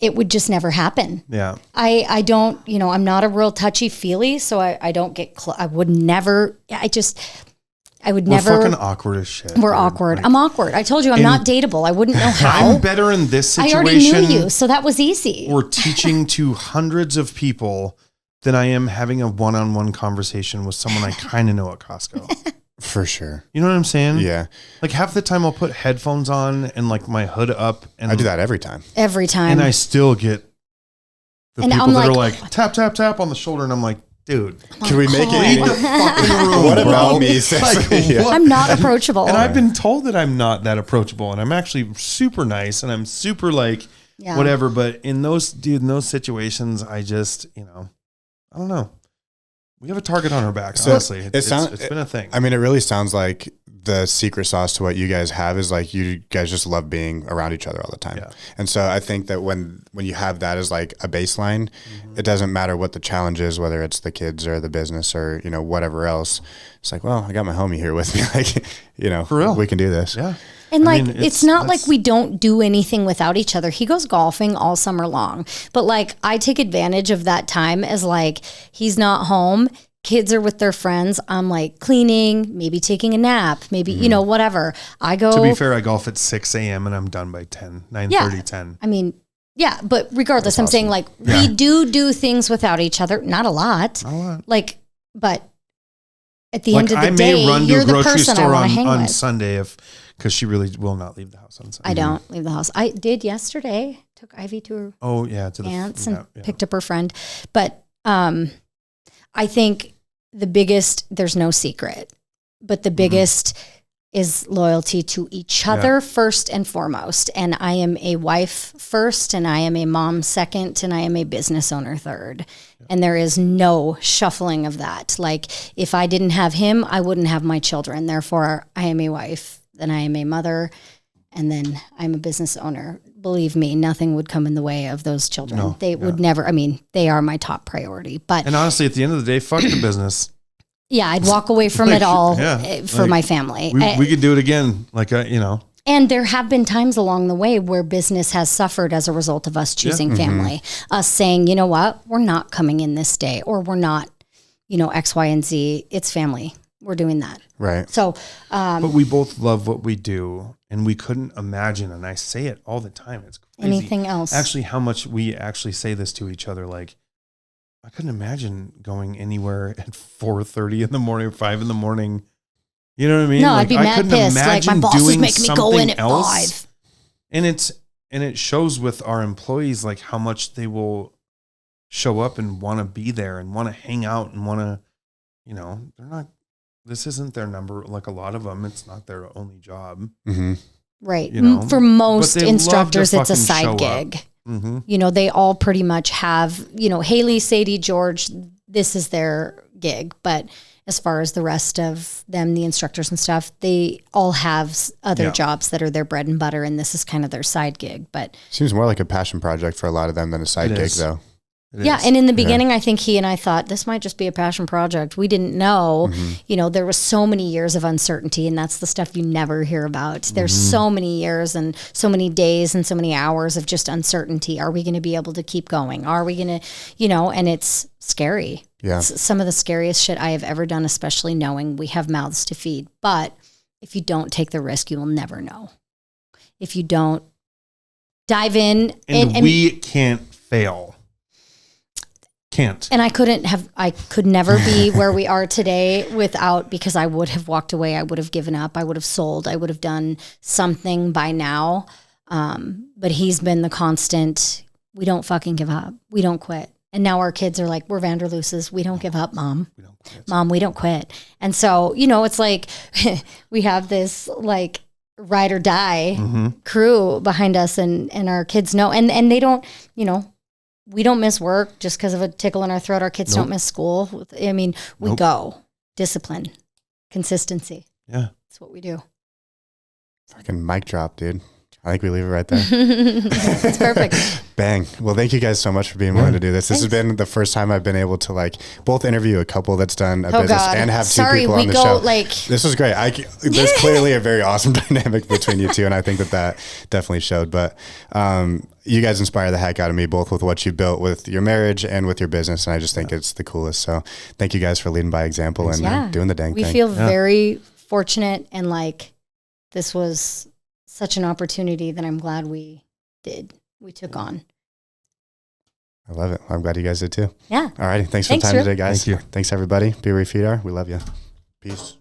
it would just never happen. Yeah. I don't, I'm not a real touchy feely. So I don't get, I would never, We're fucking awkward as shit. We're awkward. I'm awkward. I told you I'm not dateable. I wouldn't know how. I'm better in this situation. I already knew you, so that was easy. Or teaching to hundreds of people than I am having a one-on-one conversation with someone I kind of know at Costco. For sure. You know what I'm saying? Yeah. Like half the time I'll put headphones on and like my hood up. And I do that every time. Every time. And I still get the people that are like, tap, tap, tap on the shoulder. And I'm like, dude, can we make it? Leave the fucking room, What about bro? me? Like, I'm not approachable. And I've been told that I'm not that approachable, and I'm actually super nice, and I'm super like whatever. But in those situations, I just, I don't know. We have a target on our back. So honestly, it's been a thing. I mean, it really sounds like the secret sauce to what you guys have is like you guys just love being around each other all the time. Yeah. And so I think that when you have that as like a baseline, it doesn't matter what the challenge is, whether it's the kids or the business or, whatever else. It's like, well, I got my homie here with me. Like, for real, we can do this. Yeah. And it's not like we don't do anything without each other. He goes golfing all summer long, but like I take advantage of that time as like, he's not home. Kids are with their friends. I'm like cleaning, maybe taking a nap, maybe, whatever. I go. To be fair, I golf at 6 a.m. and I'm done by 9:30, 10. I mean, yeah, but regardless, I'm saying like we do things without each other. Not a lot. Like, but at the end of the day, you're the person I want to hang with. On Sunday because she really will not leave the house on Sunday. I don't leave the house. I did yesterday. Took Ivy to her to the aunt's and picked up her friend. But I think the biggest, there's no secret, but the biggest is loyalty to each other first and foremost. And I am a wife first, and I am a mom second, and I am a business owner third. Yeah. And there is no shuffling of that. Like if I didn't have him, I wouldn't have my children. Therefore, I am a wife, then I am a mother, and then I'm a business owner. Believe me, nothing would come in the way of those children. No, they would never, they are my top priority. And honestly, at the end of the day, fuck the business. Yeah, I'd walk away from it all for my family. We could do it again, And there have been times along the way where business has suffered as a result of us choosing family. Us saying, you know what, we're not coming in this day, or we're not, X, Y, and Z. It's family. We're doing that. Right. So, but we both love what we do, and we couldn't imagine, and I say it all the time, it's crazy. Anything else. Actually, how much we actually say this to each other, like, I couldn't imagine going anywhere at 4:30 in the morning or 5 in the morning. You know what I mean? No, I'd be mad pissed. Like my boss is making me go in at 5. And it shows with our employees, like how much they will show up and want to be there and want to hang out and want to, they're not, this isn't their number. Like a lot of them, it's not their only job. Mm-hmm. Right. For most instructors, it's a side gig. Mm-hmm. They all pretty much have, Haley, Sadie, George, this is their gig. But as far as the rest of them, the instructors and stuff, they all have other jobs that are their bread and butter. And this is kind of their side gig. But seems more like a passion project for a lot of them than a side gig, though. Yeah. And in the beginning, I think he and I thought this might just be a passion project. We didn't know, there was so many years of uncertainty, and that's the stuff you never hear about. There's so many years and so many days and so many hours of just uncertainty. Are we going to be able to keep going? Are we going to, and it's scary. Yeah. It's some of the scariest shit I have ever done, especially knowing we have mouths to feed. But if you don't take the risk, you will never know. If you don't dive in. And we can't fail. Can't. And I could never be where we are today because I would have walked away. I would have given up. I would have sold. I would have done something by now. But he's been the constant. We don't fucking give up. We don't quit. And now our kids are like, we're Vanderlooses. We don't give up, Mom. We don't quit. Mom, we don't quit. And so, it's like we have this like ride or die crew behind us, and our kids know. And they don't, we don't miss work just because of a tickle in our throat. Our kids don't miss school. We go. Discipline, consistency. Yeah. That's what we do. Fucking mic drop, dude. I think we leave it right there. It's perfect. Bang. Well, thank you guys so much for being willing to do this. This has been the first time I've been able to both interview a couple that's done a business and have two people on the show. This was great. There's clearly a very awesome dynamic between you two, and I think that definitely showed. But you guys inspire the heck out of me, both with what you built with your marriage and with your business, and I just think it's the coolest. So thank you guys for leading by example and doing the dang thing. We feel very fortunate, and this was such an opportunity that I'm glad we took on. I love it. I'm glad you guys did too. Yeah. All righty. Thanks for the time today, guys. Thank you. Thanks everybody. Be where your feet are. We love you. Peace.